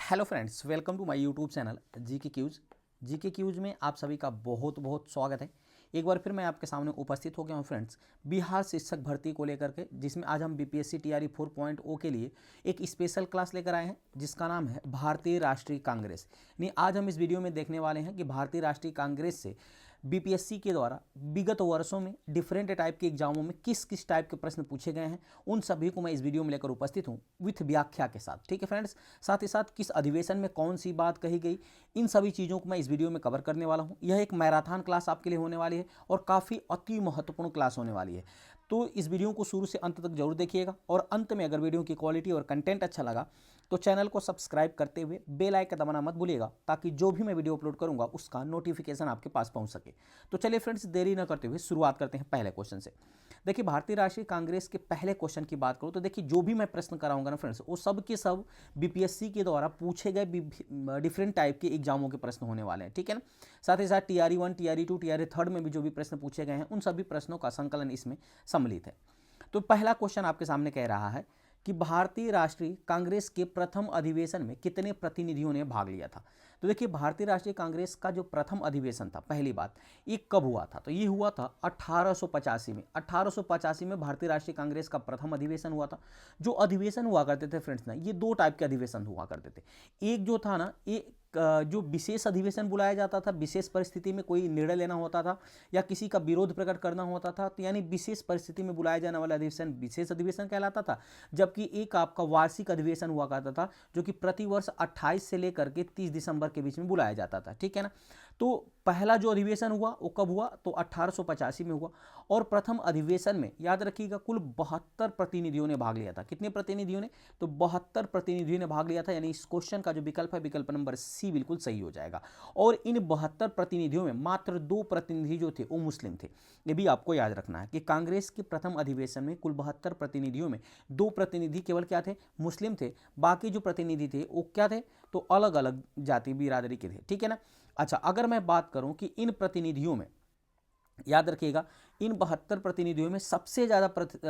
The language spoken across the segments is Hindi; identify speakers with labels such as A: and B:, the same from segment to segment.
A: Hello friends, welcome to my YouTube channel GK quiz. GK quiz में आप सभी का बहुत बहुत स्वागत है। एक बार फिर मैं आपके सामने उपस्थित हो गया हूँ फ्रेंड्स, बिहार शिक्षक भर्ती को लेकर के, जिसमें आज हम बीपीएससी टीआरई 4.0 के लिए एक स्पेशल क्लास लेकर आए हैं जिसका नाम है भारतीय राष्ट्रीय कांग्रेस। नहीं, आज हम इस वीडियो में देखने वाले हैं कि भारतीय राष्ट्रीय कांग्रेस से बीपीएससी के द्वारा विगत वर्षों में डिफरेंट टाइप के एग्जामों में किस किस टाइप के प्रश्न पूछे गए हैं, उन सभी को मैं इस वीडियो में लेकर उपस्थित हूं विथ व्याख्या के साथ। ठीक है फ्रेंड्स, साथ ही साथ किस अधिवेशन में कौन सी बात कही गई, इन सभी चीज़ों को मैं इस वीडियो में कवर करने वाला हूं। यह एक मैराथन क्लास आपके लिए होने वाली है और काफ़ी अति महत्वपूर्ण क्लास होने वाली है, तो इस वीडियो को शुरू से अंत तक जरूर देखिएगा। और अंत में अगर वीडियो की क्वालिटी और कंटेंट अच्छा लगा तो चैनल को सब्सक्राइब करते हुए बेल आइकन दबाना मत भूलिएगा, ताकि जो भी मैं वीडियो अपलोड करूंगा उसका नोटिफिकेशन आपके पास पहुंच सके। तो चलिए फ्रेंड्स, देरी न करते हुए शुरुआत करते हैं पहले क्वेश्चन से। देखिए, भारतीय राष्ट्रीय कांग्रेस के पहले क्वेश्चन की बात करूं तो देखिए, जो भी मैं प्रश्न कराऊंगा ना फ्रेंड्स, वो सब के सब बीपीएससी के द्वारा पूछे गए डिफरेंट टाइप के एग्जामों के प्रश्न होने वाले हैं। ठीक है ना। साथ ही साथ टीआरई 1, टीआरई 2, टीआरई 3 में भी जो भी प्रश्न पूछे गए हैं, उन सभी प्रश्नों का संकलन इसमें सम्मिलित है। तो पहला क्वेश्चन आपके सामने कह रहा है कि भारतीय राष्ट्रीय कांग्रेस के प्रथम अधिवेशन में कितने प्रतिनिधियों ने भाग लिया था। तो देखिए, भारतीय राष्ट्रीय कांग्रेस का जो प्रथम अधिवेशन था, पहली बात, ये कब हुआ था? तो ये हुआ था 1885 में। 1885 में भारतीय राष्ट्रीय कांग्रेस का प्रथम अधिवेशन हुआ था। जो अधिवेशन हुआ करते थे फ्रेंड्स ना, ये दो टाइप के अधिवेशन हुआ करते थे। एक जो था ना, ये जो विशेष अधिवेशन बुलाया जाता था, विशेष परिस्थिति में कोई निर्णय लेना होता था या किसी का विरोध प्रकट करना होता था, तो यानी विशेष परिस्थिति में बुलाया जाने वाला अधिवेशन विशेष अधिवेशन कहलाता था। जबकि एक आपका वार्षिक अधिवेशन हुआ करता था, जो कि प्रतिवर्ष 28 से लेकर के 30 दिसंबर के बीच में बुलाया जाता था। ठीक है ना। तो पहला जो अधिवेशन हुआ वो कब हुआ? तो 1885 में हुआ। और प्रथम अधिवेशन में याद रखिएगा, कुल 72 प्रतिनिधियों ने भाग लिया था। कितने प्रतिनिधियों ने? तो 72 प्रतिनिधियों ने भाग लिया था। यानी इस क्वेश्चन का जो विकल्प है, विकल्प नंबर सी बिल्कुल सही हो जाएगा। और इन 72 प्रतिनिधियों में मात्र 2 प्रतिनिधि जो थे वो मुस्लिम थे। ये भी आपको याद रखना है कि कांग्रेस के प्रथम अधिवेशन में कुल 72 प्रतिनिधियों में 2 प्रतिनिधि केवल क्या थे? मुस्लिम थे। बाकी जो प्रतिनिधि थे वो क्या थे? तो अलग अलग जाति बिरादरी के थे। ठीक है ना। अच्छा, अगर मैं बात करूं कि इन प्रतिनिधियों में, याद रखिएगा, इन 72 प्रतिनिधियों में सबसे ज़्यादा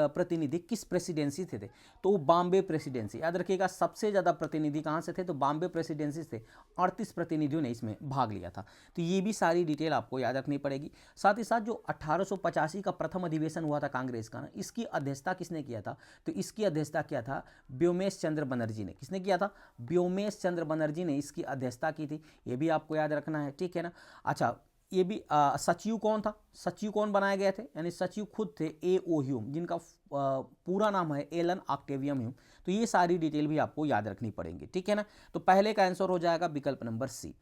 A: प्रतिनिधि किस प्रेसिडेंसी से थे? तो वो बॉम्बे प्रेसिडेंसी। याद रखिएगा, सबसे ज़्यादा प्रतिनिधि कहाँ से थे? तो बॉम्बे प्रेसिडेंसी से 38 प्रतिनिधियों ने इसमें भाग लिया था। तो ये भी सारी डिटेल आपको याद रखनी पड़ेगी। साथ ही साथ जो 1885 का प्रथम अधिवेशन हुआ था कांग्रेस का ना, इसकी अध्यक्षता किसने किया था? तो इसकी अध्यक्षता किया था व्योमेश चंद्र बनर्जी ने। किसने किया था? व्योमेश चंद्र बनर्जी ने इसकी अध्यक्षता की थी। ये भी आपको याद रखना है। ठीक है ना। अच्छा, ये भी सचिव कौन था? सचिव कौन बनाए गए थे? यानी सचिव खुद थे ए ओ ह्यूम, जिनका पूरा नाम है एलन ऑक्टेवियम ह्यूम। तो ये सारी डिटेल भी आपको याद रखनी पड़ेंगी। ठीक है ना। तो पहले का आंसर हो जाएगा विकल्प नंबर सी।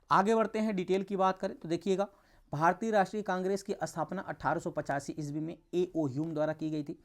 A: आगे बढ़ते हैं, डिटेल की बात करें तो देखिएगा, भारतीय राष्ट्रीय कांग्रेस की स्थापना 1885 ईस्वी में ए ओ ह्यूम द्वारा की गई थी,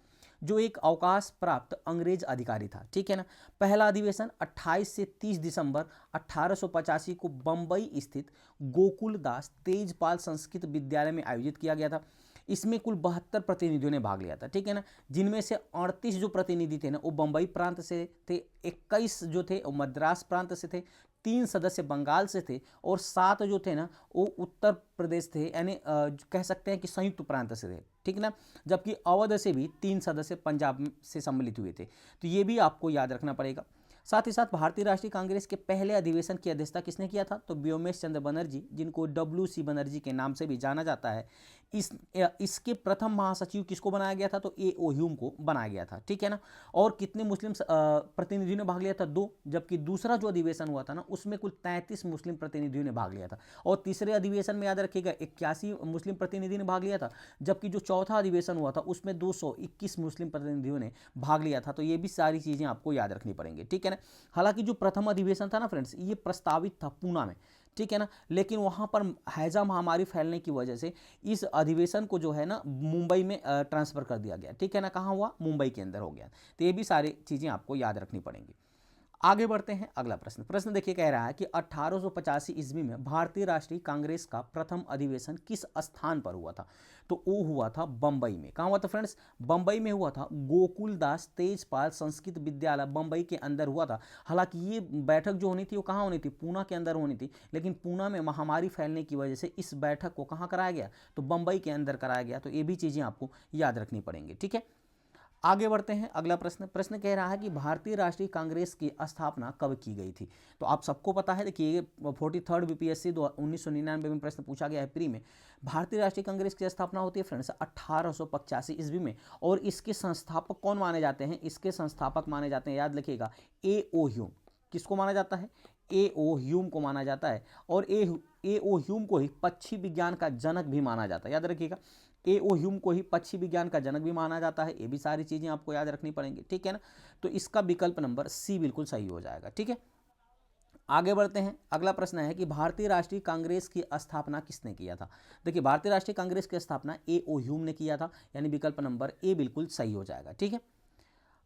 A: जो एक अवकाश प्राप्त अंग्रेज अधिकारी था। ठीक है ना। पहला अधिवेशन 28 से 30 दिसंबर 1885 को बंबई स्थित गोकुलदास तेजपाल संस्कृत विद्यालय में आयोजित किया गया था। इसमें कुल 72 प्रतिनिधियों ने भाग लिया था। ठीक है ना। जिनमें से 38 जो प्रतिनिधि थे ना, वो बंबई प्रांत से थे, 21 जो थे वो मद्रास प्रांत से थे, 3 सदस्य बंगाल से थे और 7 जो थे ना वो उत्तर प्रदेश थे, यानी कह सकते हैं कि संयुक्त प्रांत से थे। ठीक ना। जबकि अवध से भी 3 सदस्य पंजाब से सम्मिलित हुए थे। तो ये भी आपको याद रखना पड़ेगा। साथ ही साथ भारतीय राष्ट्रीय कांग्रेस के पहले अधिवेशन की अध्यक्षता किसने किया था? तो व्योमेश चंद्र बनर्जी, जिनको WC बनर्जी के नाम से भी जाना जाता है। इसके प्रथम महासचिव किसको बनाया गया था? तो ए ओ ह्यूम को बनाया गया था। ठीक है ना। और कितने मुस्लिम प्रतिनिधियों ने भाग लिया था? 2। जबकि दूसरा जो अधिवेशन हुआ था ना, उसमें कुल 33 मुस्लिम प्रतिनिधियों ने भाग लिया था। और तीसरे अधिवेशन में याद रखिएगा 81 मुस्लिम प्रतिनिधि ने भाग लिया था। जबकि जो चौथा अधिवेशन हुआ था उसमें 221 मुस्लिम प्रतिनिधियों ने भाग लिया था। तो ये भी सारी चीज़ें आपको याद रखनी पड़ेंगी। ठीक है ना। हालांकि जो प्रथम अधिवेशन था ना फ्रेंड्स, ये प्रस्तावित था पूना में। ठीक है ना। लेकिन वहां पर हैजा महामारी फैलने की वजह से इस अधिवेशन को जो है ना मुंबई में ट्रांसफर कर दिया गया। ठीक है ना। कहाँ हुआ? मुंबई के अंदर हो गया। तो ये भी सारी चीज़ें आपको याद रखनी पड़ेंगी। आगे बढ़ते हैं, अगला प्रश्न। प्रश्न देखिए, कह रहा है कि 1885 ईस्वी में भारतीय राष्ट्रीय कांग्रेस का प्रथम अधिवेशन किस स्थान पर हुआ था? तो वो हुआ था बंबई में। कहाँ हुआ था फ्रेंड्स? बंबई में हुआ था। गोकुलदास तेजपाल संस्कृत विद्यालय बंबई के अंदर हुआ था। हालांकि ये बैठक जो होनी थी वो कहाँ होनी थी? पूना के अंदर होनी थी। लेकिन पूना में महामारी फैलने की वजह से इस बैठक को कहाँ कराया गया? तो बंबई के अंदर कराया गया। तो ये भी चीज़ें आपको याद रखनी पड़ेंगी। ठीक है। आगे बढ़ते हैं, अगला प्रश्न। प्रश्न कह रहा है कि भारतीय राष्ट्रीय कांग्रेस की स्थापना कब की गई थी। तो आप सबको पता है, देखिए 43rd बीपीएससी 1999 में प्रश्न पूछा गया है प्री में। भारतीय राष्ट्रीय कांग्रेस की स्थापना होती है फ्रेंड्स 1885 ईस्वी में। और इसके संस्थापक कौन माने जाते हैं? इसके संस्थापक माने जाते हैं, याद रखिएगा, ए.ओ. ह्यूम। किसको माना जाता है? ए.ओ. ह्यूम को माना जाता है। और ए.ओ. ह्यूम को ही पक्षी विज्ञान का जनक भी माना जाता है, याद रखिएगा, ए.ओ. ह्यूम को ही पक्षी विज्ञान का जनक भी माना जाता है। ये भी सारी चीजें आपको याद रखनी पड़ेंगी, ठीक है ना। तो इसका विकल्प नंबर सी बिल्कुल सही हो जाएगा, ठीक है। आगे बढ़ते हैं, अगला प्रश्न है कि भारतीय राष्ट्रीय कांग्रेस की स्थापना किसने किया था। देखिए भारतीय राष्ट्रीय कांग्रेस की स्थापना ए.ओ. ह्यूम ने किया था, यानी विकल्प नंबर ए बिल्कुल सही हो जाएगा, ठीक है।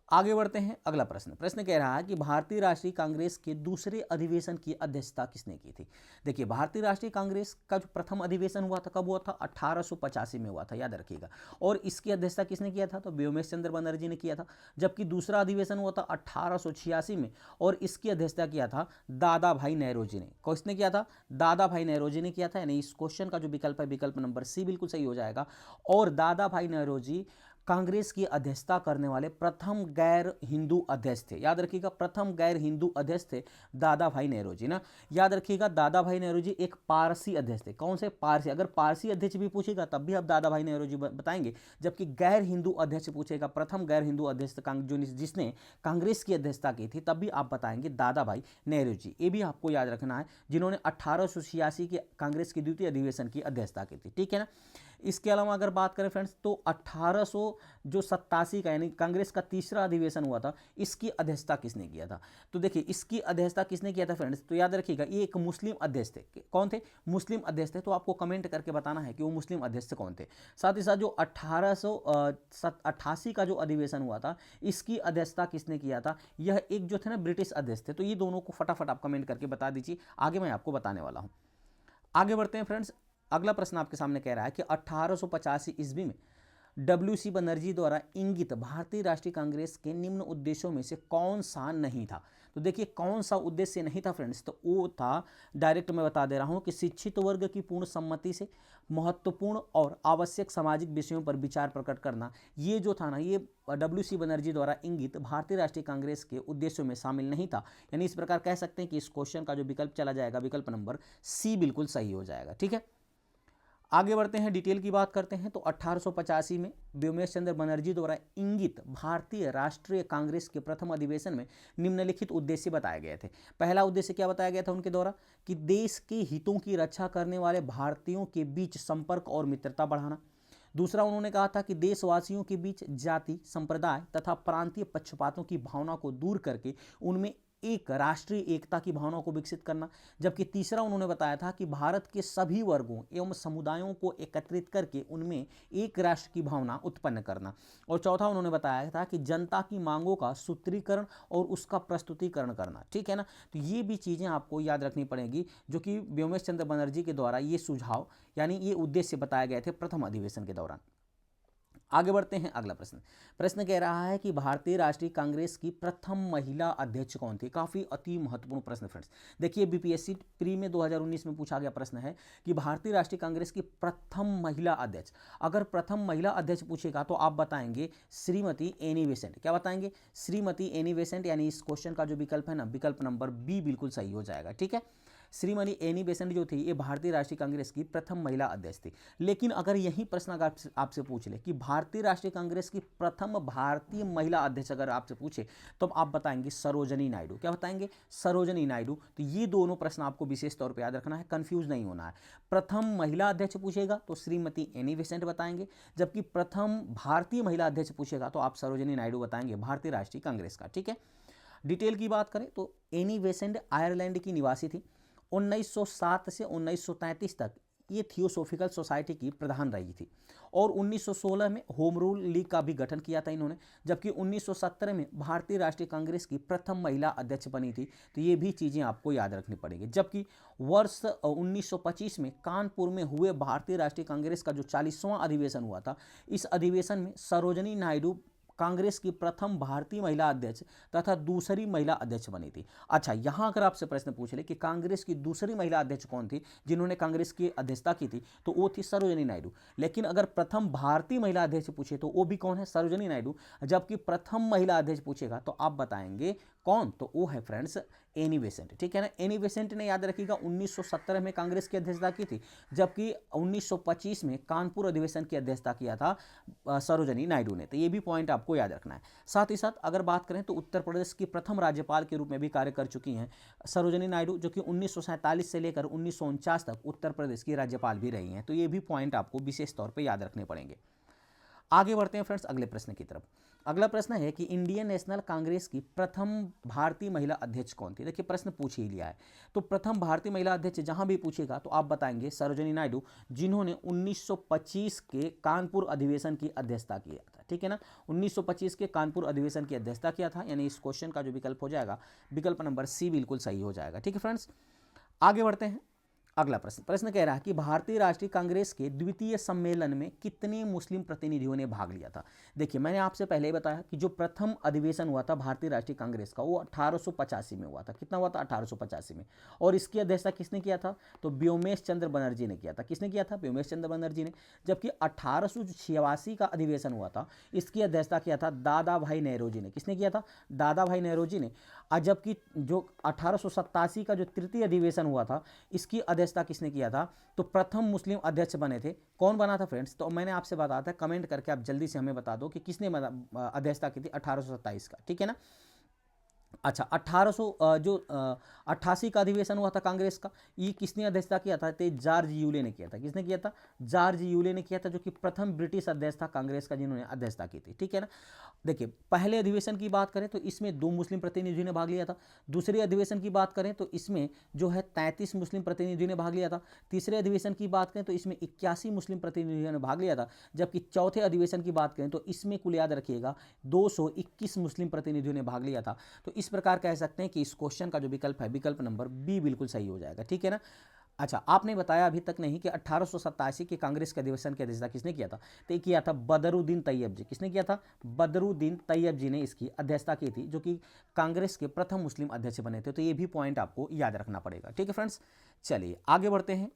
A: आगे बढ़ते हैं, अगला प्रश्न। प्रश्न कह रहा है कि भारतीय राष्ट्रीय कांग्रेस के दूसरे अधिवेशन की अध्यक्षता किसने की थी। देखिए भारतीय राष्ट्रीय कांग्रेस का जो प्रथम अधिवेशन हुआ था कब हुआ था? 1885 में हुआ था, याद रखिएगा। और इसकी अध्यक्षता किसने किया था? तो व्योमेश चंद्र बनर्जी ने किया था। जबकि दूसरा अधिवेशन हुआ था 1886 में, और इसकी अध्यक्षता किया था दादा भाई नेहरूजी ने। किसने किया था? दादा भाई नेहरूजी ने किया था। यानी इस क्वेश्चन का जो विकल्प है, विकल्प नंबर सी बिल्कुल सही हो जाएगा। और दादा भाई नेहरूजी कांग्रेस की अध्यक्षता करने वाले प्रथम गैर हिंदू अध्यक्ष थे, याद रखिएगा, प्रथम गैर हिंदू अध्यक्ष थे दादा भाई नेहरूजी ना। याद रखिएगा दादा भाई नेहरूजी एक पारसी अध्यक्ष थे। कौन से? पारसी। अगर पारसी अध्यक्ष भी पूछेगा तब भी आप दादा भाई नेहरूजी बताएंगे। जबकि गैर हिंदू अध्यक्ष पूछेगा, प्रथम गैर हिंदू अध्यक्ष जो जिसने कांग्रेस की अध्यक्षता की थी, तब भी आप बताएंगे दादा भाई नेहरूजी। ये भी आपको याद रखना है, जिन्होंने 1886 के कांग्रेस की द्वितीय अधिवेशन की अध्यक्षता की थी, ठीक है ना। इसके अलावा अगर बात करें फ्रेंड्स, तो 1887 का यानी कांग्रेस का तीसरा अधिवेशन हुआ था, इसकी अध्यक्षता किसने किया था। तो देखिए इसकी अध्यक्षता किसने किया था फ्रेंड्स, तो याद रखिएगा ये एक मुस्लिम अध्यक्ष थे। कौन थे? मुस्लिम अध्यक्ष थे। तो आपको कमेंट करके बताना है कि वो मुस्लिम अध्यक्ष कौन थे। साथ ही साथ जो 1888 का जो अधिवेशन हुआ था, इसकी अध्यक्षता किसने किया था? यह एक जो थे ना ब्रिटिश अध्यक्ष थे। तो ये दोनों को फटाफट आप कमेंट करके बता दीजिए, आगे मैं आपको बताने वाला हूँ। आगे बढ़ते हैं फ्रेंड्स, अगला प्रश्न आपके सामने कह रहा है कि 1885 ईस्वी में डब्ल्यू.सी. बनर्जी द्वारा इंगित भारतीय राष्ट्रीय कांग्रेस के निम्न उद्देश्यों में से कौन सा नहीं था। तो देखिए कौन सा उद्देश्य नहीं था फ्रेंड्स, तो वो था, डायरेक्ट मैं बता दे रहा हूं, कि शिक्षित वर्ग की पूर्ण सम्मति से महत्वपूर्ण और आवश्यक सामाजिक विषयों पर विचार प्रकट करना। ये जो था ना, ये डब्ल्यू.सी. बनर्जी द्वारा इंगित भारतीय राष्ट्रीय कांग्रेस के उद्देश्यों में शामिल नहीं था। यानी इस प्रकार कह सकते हैं कि इस क्वेश्चन का जो विकल्प चला जाएगा, विकल्प नंबर सी बिल्कुल सही हो जाएगा, ठीक है। आगे बढ़ते हैं, डिटेल की बात करते हैं। तो 1885 में व्योमेश चंद्र बनर्जी द्वारा इंगित भारतीय राष्ट्रीय कांग्रेस के प्रथम अधिवेशन में निम्नलिखित उद्देश्य बताए गए थे। पहला उद्देश्य क्या बताया गया था उनके द्वारा? कि देश के हितों की रक्षा करने वाले भारतीयों के बीच संपर्क और मित्रता बढ़ाना। दूसरा उन्होंने कहा था कि देशवासियों के बीच जाति, संप्रदाय तथा प्रांतीय पक्षपातों की भावना को दूर करके उनमें एक राष्ट्रीय एकता की भावना को विकसित करना। जबकि तीसरा उन्होंने बताया था कि भारत के सभी वर्गों एवं समुदायों को एकत्रित करके उनमें एक राष्ट्र की भावना उत्पन्न करना। और चौथा उन्होंने बताया था कि जनता की मांगों का सूत्रीकरण और उसका प्रस्तुतिकरण करना, ठीक है ना। तो ये भी चीज़ें आपको याद रखनी पड़ेगी, जो कि व्योमेश चंद्र बनर्जी के द्वारा ये सुझाव यानी ये उद्देश्य बताए गए थे प्रथम अधिवेशन के दौरान। आगे बढ़ते हैं, अगला प्रश्न। प्रश्न कह रहा है कि भारतीय राष्ट्रीय कांग्रेस की प्रथम महिला अध्यक्ष कौन थी। काफ़ी अति महत्वपूर्ण प्रश्न फ्रेंड्स। देखिए बीपीएससी प्री में 2019 में पूछा गया प्रश्न है कि भारतीय राष्ट्रीय कांग्रेस की प्रथम महिला अध्यक्ष। अगर प्रथम महिला अध्यक्ष पूछेगा तो आप बताएंगे श्रीमती एनी बेसेंट। क्या बताएंगे? Shrimati Annie Besant. यानी इस क्वेश्चन का जो विकल्प है ना, विकल्प नंबर बी बिल्कुल सही हो जाएगा, ठीक है। श्रीमती एनी बेसेंट जो थी, ये भारतीय राष्ट्रीय कांग्रेस की प्रथम महिला अध्यक्ष थी। लेकिन अगर यही प्रश्न अगर आपसे पूछ ले कि भारतीय राष्ट्रीय कांग्रेस की प्रथम भारतीय महिला अध्यक्ष अगर आपसे पूछे, तो आप बताएंगे सरोजनी नायडू। क्या बताएंगे? सरोजनी नायडू। तो ये दोनों प्रश्न आपको विशेष तौर पर याद रखना है, कंफ्यूज नहीं होना है। प्रथम महिला अध्यक्ष पूछेगा तो श्रीमती एनी बेसेंट बताएंगे, जबकि प्रथम भारतीय महिला अध्यक्ष पूछेगा तो आप सरोजनी नायडू बताएंगे भारतीय राष्ट्रीय कांग्रेस का, ठीक है। डिटेल की बात करें तो एनी बेसेंट आयरलैंड की निवासी थी। 1907 से 1933 तक ये थियोसोफिकल सोसाइटी की प्रधान रही थी। और 1916 में होम रूल लीग का भी गठन किया था इन्होंने। जबकि 1917 में भारतीय राष्ट्रीय कांग्रेस की प्रथम महिला अध्यक्ष बनी थी। तो ये भी चीज़ें आपको याद रखनी पड़ेगी। जबकि वर्ष 1925 में कानपुर में हुए भारतीय राष्ट्रीय कांग्रेस का जो 40वां अधिवेशन हुआ था, इस अधिवेशन में सरोजनी नायडू कांग्रेस की प्रथम भारतीय महिला अध्यक्ष तथा दूसरी महिला अध्यक्ष बनी थी। अच्छा, यहां अगर आपसे प्रश्न पूछ ले कि कांग्रेस की दूसरी महिला अध्यक्ष कौन थी जिन्होंने कांग्रेस की अध्यक्षता की थी, तो वो थी सरोजिनी नायडू। लेकिन अगर प्रथम भारतीय महिला अध्यक्ष पूछे तो वो भी कौन है, सरोजिनी नायडू। जबकि प्रथम महिला अध्यक्ष पूछेगा तो आप बताएंगे कौन, तो वो है फ्रेंड्स एनी बेसेंट। ठीक है ना, एनी बेसेंट ने याद रखिएगा 1917 में कांग्रेस की अध्यक्षता की थी, जबकि 1925 में कानपुर अधिवेशन की अध्यक्षता किया था सरोजिनी नायडू ने। तो ये भी पॉइंट आपको याद रखना है। साथ ही साथ अगर बात करें तो उत्तर प्रदेश की प्रथम राज्यपाल के रूप में भी कार्य कर चुकी हैं सरोजिनी नायडू, जो कि 1947 से लेकर 1949 तक उत्तर प्रदेश की राज्यपाल भी रही हैं। तो ये भी पॉइंट आपको विशेष तौर पर याद रखने पड़ेंगे। आगे बढ़ते हैं फ्रेंड्स अगले प्रश्न की तरफ। अगला प्रश्न है कि इंडियन नेशनल कांग्रेस की प्रथम भारतीय महिला अध्यक्ष कौन थी। देखिए प्रश्न पूछ ही लिया है, तो प्रथम भारतीय महिला अध्यक्ष जहां भी पूछेगा तो आप बताएंगे सरोजिनी नायडू, जिन्होंने 1925 के कानपुर अधिवेशन की अध्यक्षता किया था। ठीक है ना, 1925 के कानपुर अधिवेशन की अध्यक्षता किया था, यानी इस क्वेश्चन का जो विकल्प हो जाएगा विकल्प नंबर सी बिल्कुल सही हो जाएगा। ठीक है फ्रेंड्स, आगे बढ़ते हैं। अगला प्रश्न कह रहा है कि भारतीय राष्ट्रीय कांग्रेस के द्वितीय सम्मेलन में कितने मुस्लिम प्रतिनिधियों ने भाग लिया था। देखिए मैंने आपसे पहले ही बताया कि जो प्रथम अधिवेशन हुआ था भारतीय राष्ट्रीय कांग्रेस का वो 1885 में हुआ था। कितना हुआ था, 1885 में। और इसकी अध्यक्षता किसने किया था, तो व्योमेश चंद्र बनर्जी ने किया था। किसने किया था, व्योमेश चंद्र बनर्जी ने। जबकि 1886 का अधिवेशन हुआ था, इसकी अध्यक्षता किया था दादा भाई नेहरूजी ने। किसने किया था, दादा भाई नेहरूजी ने। जबकि जो 1887 का जो तृतीय अधिवेशन हुआ था, इसकी अध्यक्षता किसने किया था, तो प्रथम मुस्लिम अध्यक्ष बने थे। कौन बना था फ्रेंड्स, तो मैंने आपसे बताया था, कमेंट करके आप जल्दी से हमें बता दो कि किसने अध्यक्षता की थी 1827 का। ठीक है ना। अच्छा, 1888 का अधिवेशन हुआ था कांग्रेस का, ये किसने अध्यक्षता किया था, तो जॉर्ज यूले ने किया था। किसने किया था, जॉर्ज यूले ने किया था, जो कि प्रथम ब्रिटिश अध्यक्ष था कांग्रेस का जिन्होंने अध्यक्षता की थी। ठीक है ना। देखिए पहले अधिवेशन की बात करें तो इसमें 2 मुस्लिम प्रतिनिधियों ने भाग लिया था। दूसरे अधिवेशन की बात करें तो इसमें जो है 33 मुस्लिम प्रतिनिधियों ने भाग लिया था। तीसरे अधिवेशन की बात करें तो इसमें 81 मुस्लिम प्रतिनिधियों ने भाग लिया था। जबकि चौथे अधिवेशन की बात करें तो इसमें कुल याद रखिएगा 221 मुस्लिम प्रतिनिधियों ने भाग लिया था। तो इस प्रकार कह सकते हैं कि इस क्वेश्चन का जो विकल्प है विकल्प नंबर बी बिल्कुल सही हो जाएगा। ठीक है ना। अच्छा, आपने बताया अभी तक नहीं कि 1887 के कांग्रेस के अधिवेशन की अध्यक्षता किसने किया था, तो किया था बदरुद्दीन तैयब जी। किसने किया था, बदरुद्दीन तैयब जी ने इसकी अध्यक्षता की थी, जो कि कांग्रेस के प्रथम मुस्लिम अध्यक्ष बने थे। तो ये भी पॉइंट आपको याद रखना पड़ेगा। ठीक है फ्रेंड्स, चलिए आगे बढ़ते हैं,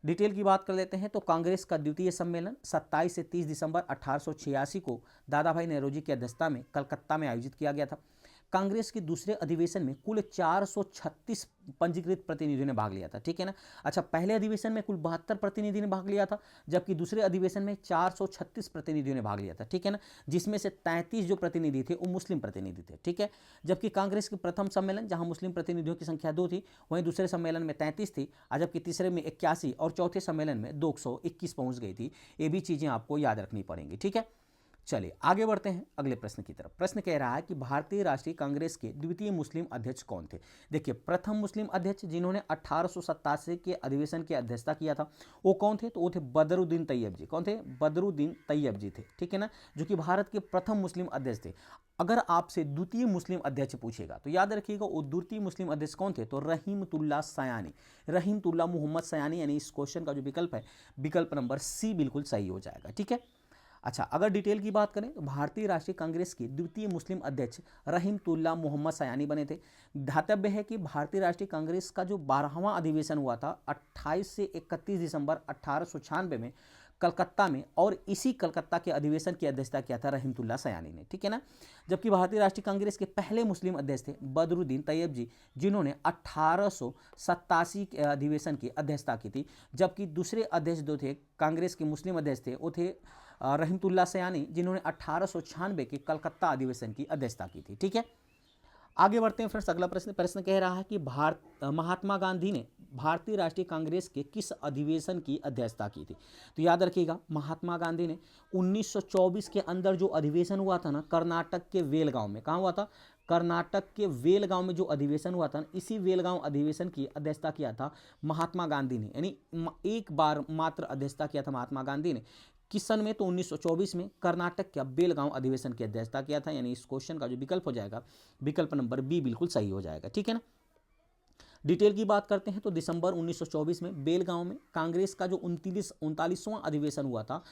A: डिटेल की बात कर लेते हैं। तो कांग्रेस का द्वितीय सम्मेलन 27 से 30 दिसंबर 1886 को दादा भाई नेहरूजी की अध्यक्षता में कलकत्ता में आयोजित किया गया था। कांग्रेस के दूसरे अधिवेशन में कुल 436 पंजीकृत प्रतिनिधियों ने भाग लिया था। ठीक है ना। अच्छा, पहले अधिवेशन में कुल 72 प्रतिनिधि ने भाग लिया था, जबकि दूसरे अधिवेशन में 436 प्रतिनिधियों ने भाग लिया था। ठीक है ना, जिसमें से 33 जो प्रतिनिधि थे वो मुस्लिम प्रतिनिधि थे। ठीक है, जबकि कांग्रेस के प्रथम सम्मेलन जहां मुस्लिम प्रतिनिधियों की संख्या 2 थी, वहीं दूसरे सम्मेलन में 33 थी, जबकि तीसरे में 81 और चौथे सम्मेलन में 221 पहुंच गई थी। ये भी चीज़ें आपको याद रखनी पड़ेंगी। ठीक है, चलिए आगे बढ़ते हैं अगले प्रश्न की तरफ। प्रश्न कह रहा है कि भारतीय राष्ट्रीय कांग्रेस के द्वितीय मुस्लिम अध्यक्ष कौन थे। देखिए प्रथम मुस्लिम अध्यक्ष जिन्होंने 1887 के अधिवेशन की अध्यक्षता किया था वो कौन थे, तो वो थे बदरुद्दीन तैयब जी। कौन थे, बदरुद्दीन तैयब जी थे। ठीक है ना, जो कि भारत के प्रथम मुस्लिम अध्यक्ष थे। अगर आपसे द्वितीय मुस्लिम अध्यक्ष पूछेगा तो याद रखिएगा वो द्वितीय मुस्लिम अध्यक्ष कौन थे, तो रहीमतुल्लाह सयानी, रहीमतुल्लाह मोहम्मद सयानी, यानी इस क्वेश्चन का जो विकल्प है विकल्प नंबर सी बिल्कुल सही हो जाएगा। ठीक है। अच्छा, अगर डिटेल की बात करें तो भारतीय राष्ट्रीय कांग्रेस के द्वितीय मुस्लिम अध्यक्ष रहीमतुल्लाह मोहम्मद सयानी बने थे। ध्यातव्य है कि भारतीय राष्ट्रीय कांग्रेस का जो 12वां अधिवेशन हुआ था 28 से 31 दिसंबर 1896 में कलकत्ता में, और इसी कलकत्ता के अधिवेशन की अध्यक्षता किया था रहीमतुल्लाह सयानी ने। ठीक है ना, जबकि भारतीय राष्ट्रीय कांग्रेस के पहले मुस्लिम अध्यक्ष थे बदरुद्दीन तैयब जी, जिन्होंने 1887 के अधिवेशन की अध्यक्षता की थी। जबकि दूसरे अध्यक्ष जो थे कांग्रेस के मुस्लिम अध्यक्ष थे वो थे रहीमतुल्लाह सयानी, जिन्होंने 1896 के कलकत्ता अधिवेशन की अध्यक्षता की थी। ठीक है, आगे बढ़ते हैं फ्रेंड्स। अगला प्रश्न कह रहा है कि महात्मा गांधी ने भारतीय राष्ट्रीय कांग्रेस के किस अधिवेशन की अध्यक्षता की थी। तो याद रखिएगा महात्मा गांधी ने 1924 के अंदर जो अधिवेशन हुआ था ना कर्नाटक के वेलगांव में, कहाँ हुआ था, कर्नाटक के वेलगांव में जो अधिवेशन हुआ था, इसी वेलगांव अधिवेशन की अध्यक्षता किया था महात्मा गांधी ने। यानी एक बार मात्र अध्यक्षता किया था महात्मा गांधी ने। किस सन में, तो 1924 में कर्नाटक के बेलगांव अधिवेशन की अध्यक्षता किया था। यानी इस क्वेश्चन का जो विकल्प हो जाएगा विकल्प नंबर बी बिल्कुल सही हो जाएगा। ठीक है ना। डिटेल की बात करते हैं तो दिसंबर 1924 में बेलगांव में कांग्रेस का जो 39वां अधिवेशन हुआ था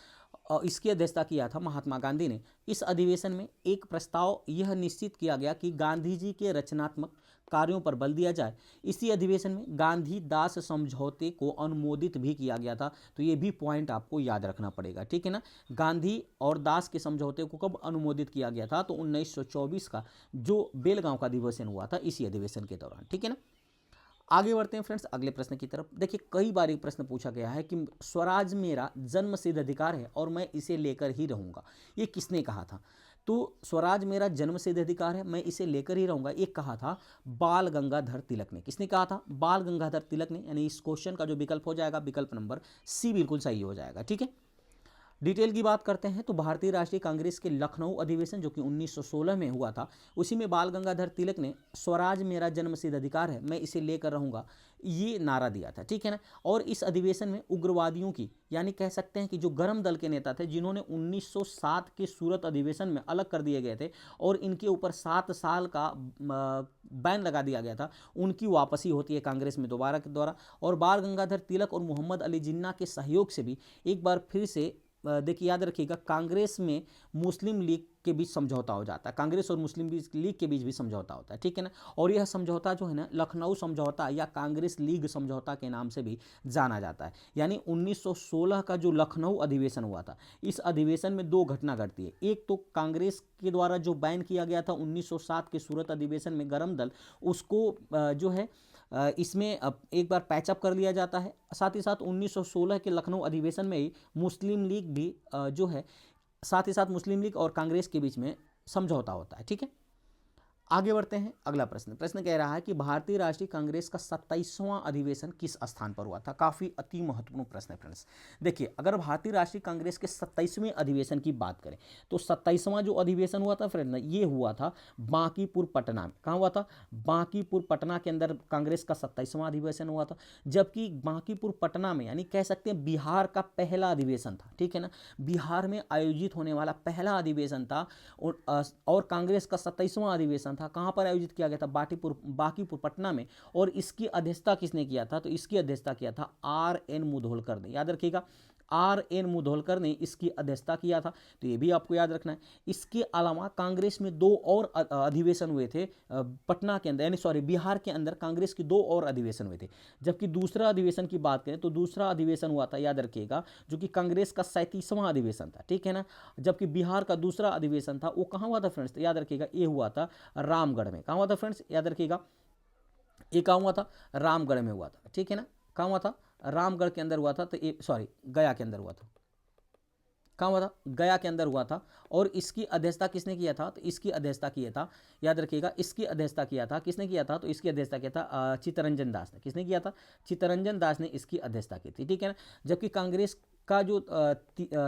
A: इसकी अध्यक्षता किया था महात्मा गांधी ने। इस अधिवेशन में एक प्रस्ताव यह निश्चित किया गया कि गांधी जी के रचनात्मक कार्यों पर बल दिया जाए। इसी अधिवेशन में गांधी दास समझौते को अनुमोदित भी किया गया था। तो ये भी पॉइंट आपको याद रखना पड़ेगा, ठीक है ना। गांधी और दास के समझौते को कब अनुमोदित किया गया था? तो 1924 का जो बेलगांव का अधिवेशन हुआ था, इसी अधिवेशन के दौरान, ठीक है ना। आगे बढ़ते हैं फ्रेंड्स अगले प्रश्न की तरफ। देखिए, कई बार एक प्रश्न पूछा गया है कि स्वराज मेरा जन्मसिद्ध अधिकार है और मैं इसे लेकर ही रहूंगा। ये किसने कहा था? तो स्वराज मेरा जन्मसिद्ध अधिकार है, मैं इसे लेकर ही रहूंगा, ये कहा था बाल गंगाधर तिलक ने। किसने कहा था? बाल गंगाधर तिलक ने। यानी इस क्वेश्चन का जो विकल्प हो जाएगा, विकल्प नंबर सी बिल्कुल सही हो जाएगा, ठीक है। डिटेल की बात करते हैं तो भारतीय राष्ट्रीय कांग्रेस के लखनऊ अधिवेशन जो कि 1916 में हुआ था, उसी में बाल गंगाधर तिलक ने स्वराज मेरा जन्मसिद्ध अधिकार है, मैं इसे लेकर रहूंगा, ये नारा दिया था, ठीक है ना। और इस अधिवेशन में उग्रवादियों की, यानी कह सकते हैं कि जो गर्म दल के नेता थे, जिन्होंने 1907 के सूरत अधिवेशन में अलग कर दिए गए थे और इनके ऊपर 7 साल का बैन लगा दिया गया था, उनकी वापसी होती है कांग्रेस में दोबारा के द्वारा। और बाल गंगाधर तिलक और मोहम्मद अली जिन्ना के सहयोग से भी एक बार फिर से देखिए, याद रखिएगा, कांग्रेस में मुस्लिम लीग के बीच समझौता हो जाता है, कांग्रेस और मुस्लिम लीग के बीच भी समझौता होता है, ठीक है ना। और यह समझौता जो है ना, लखनऊ समझौता या कांग्रेस लीग समझौता के नाम से भी जाना जाता है। यानी 1916 का जो लखनऊ अधिवेशन हुआ था, इस अधिवेशन में दो घटना घटती है। एक तो कांग्रेस के द्वारा जो बैन किया गया था 1907 के सूरत अधिवेशन में गरम दल, उसको जो है इसमें एक बार पैचअप कर लिया जाता है। साथ ही साथ 1916 के लखनऊ अधिवेशन में ही मुस्लिम लीग भी जो है, साथ ही साथ मुस्लिम लीग और कांग्रेस के बीच में समझौता होता है, ठीक है। आगे बढ़ते हैं अगला प्रश्न कह रहा है कि भारतीय राष्ट्रीय कांग्रेस का 27वां अधिवेशन किस स्थान पर हुआ था? काफ़ी अति महत्वपूर्ण प्रश्न है फ्रेंड्स। देखिए, अगर भारतीय राष्ट्रीय कांग्रेस के 27वें अधिवेशन की बात करें तो 27वां जो अधिवेशन हुआ था फ्रेंड्स, ये हुआ था बांकीपुर पटना में। कहाँ हुआ था? बांकीपुर पटना के अंदर कांग्रेस का 27वां अधिवेशन हुआ था। जबकि बांकीपुर पटना में, यानी कह सकते हैं बिहार का पहला अधिवेशन था, ठीक है ना। बिहार में आयोजित होने वाला पहला अधिवेशन था और कांग्रेस का 27वां अधिवेशन था। कहां पर आयोजित किया गया था? बांकीपुर पटना में। और इसकी अध्यक्षता किसने किया था? तो इसकी अध्यक्षता किया था R.N. मुधोलकर ने। याद रखिएगा, R.N. मुधोलकर ने इसकी अध्यक्षता किया था, तो ये भी आपको याद रखना है। इसके अलावा कांग्रेस में दो और अधिवेशन हुए थे पटना के अंदर, यानी सॉरी बिहार के अंदर कांग्रेस के दो और अधिवेशन हुए थे। जबकि दूसरा अधिवेशन की बात करें तो दूसरा अधिवेशन हुआ था, याद रखिएगा, जो कि कांग्रेस का 37वां अधिवेशन था, ठीक है ना। जबकि बिहार का दूसरा अधिवेशन था, वो कहाँ हुआ था फ्रेंड्स? तो याद रखिएगा, ये हुआ था रामगढ़ में। कहाँ हुआ था फ्रेंड्स? याद रखिएगा, ये कहाँ हुआ था? रामगढ़ में हुआ था, ठीक है ना। कहाँ हुआ था? रामगढ़ के अंदर हुआ था। तो ये सॉरी गया के अंदर हुआ था। कहाँ हुआ था? गया के अंदर हुआ था। और इसकी अध्यक्षता किसने किया था? तो इसकी अध्यक्षता किया था, याद रखिएगा, इसकी अध्यक्षता किया था, किसने किया था? तो इसकी अध्यक्षता किया था चित्तरंजन दास ने। किसने किया था? चित्तरंजन दास ने इसकी अध्यक्षता की थी, ठीक है ना। जबकि कांग्रेस का जो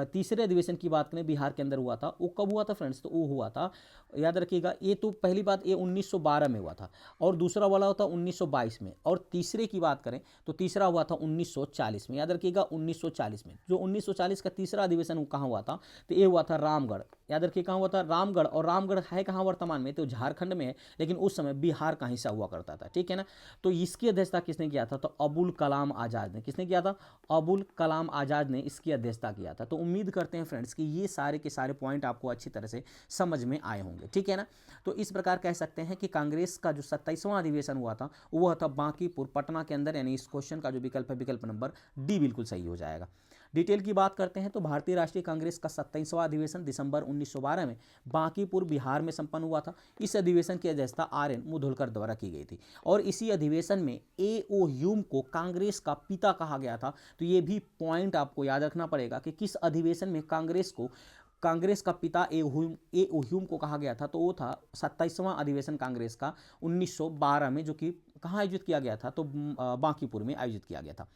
A: तीसरे अधिवेशन की बात करें बिहार के अंदर हुआ था, वो कब हुआ था फ्रेंड्स? तो वो हुआ था, याद रखिएगा, ये तो पहली बात ये 1912 में हुआ था और दूसरा वाला होता 1922 में। और तीसरे की बात करें तो तीसरा हुआ था 1940 में। याद रखिएगा, 1940 में। जो 1940 का तीसरा अधिवेशन कहाँ हुआ था? तो ये हुआ था रामगढ़। याद रखिए, कहाँ हुआ था? रामगढ़। और रामगढ़ है कहाँ वर्तमान में? तो झारखंड में है, लेकिन उस समय बिहार का हिस्सा हुआ करता था, ठीक है ना। तो इसकी अध्यक्षता किसने किया था? तो अबुल कलाम आज़ाद ने। किसने किया था? अबुल कलाम आज़ाद ने इसकी अध्यक्षता किया था। तो उम्मीद करते हैं फ्रेंड्स कि ये सारे के सारे पॉइंट आपको अच्छी तरह से समझ में आए होंगे, ठीक है ना। तो इस प्रकार कह सकते हैं कि कांग्रेस का जो 27वां अधिवेशन हुआ था वो था बांकीपुर पटना के अंदर। यानी इस क्वेश्चन का जो विकल्प है, विकल्प नंबर डी बिल्कुल सही हो जाएगा। डिटेल की बात करते हैं तो भारतीय राष्ट्रीय कांग्रेस का 27वां अधिवेशन दिसंबर 1912 में बांकीपुर बिहार में संपन्न हुआ था। इस अधिवेशन की अध्यक्षता R.N. मुधोलकर द्वारा की गई थी और इसी अधिवेशन में A.O. ह्यूम को कांग्रेस का पिता कहा गया था। तो ये भी पॉइंट आपको याद रखना पड़ेगा कि किस अधिवेशन में कांग्रेस का पिता A.O. ह्यूम को कहा गया था। तो वो था 27वां अधिवेशन कांग्रेस का 1912 में, जो कि कहाँ आयोजित किया गया था? तो बांकीपुर में आयोजित किया गया था।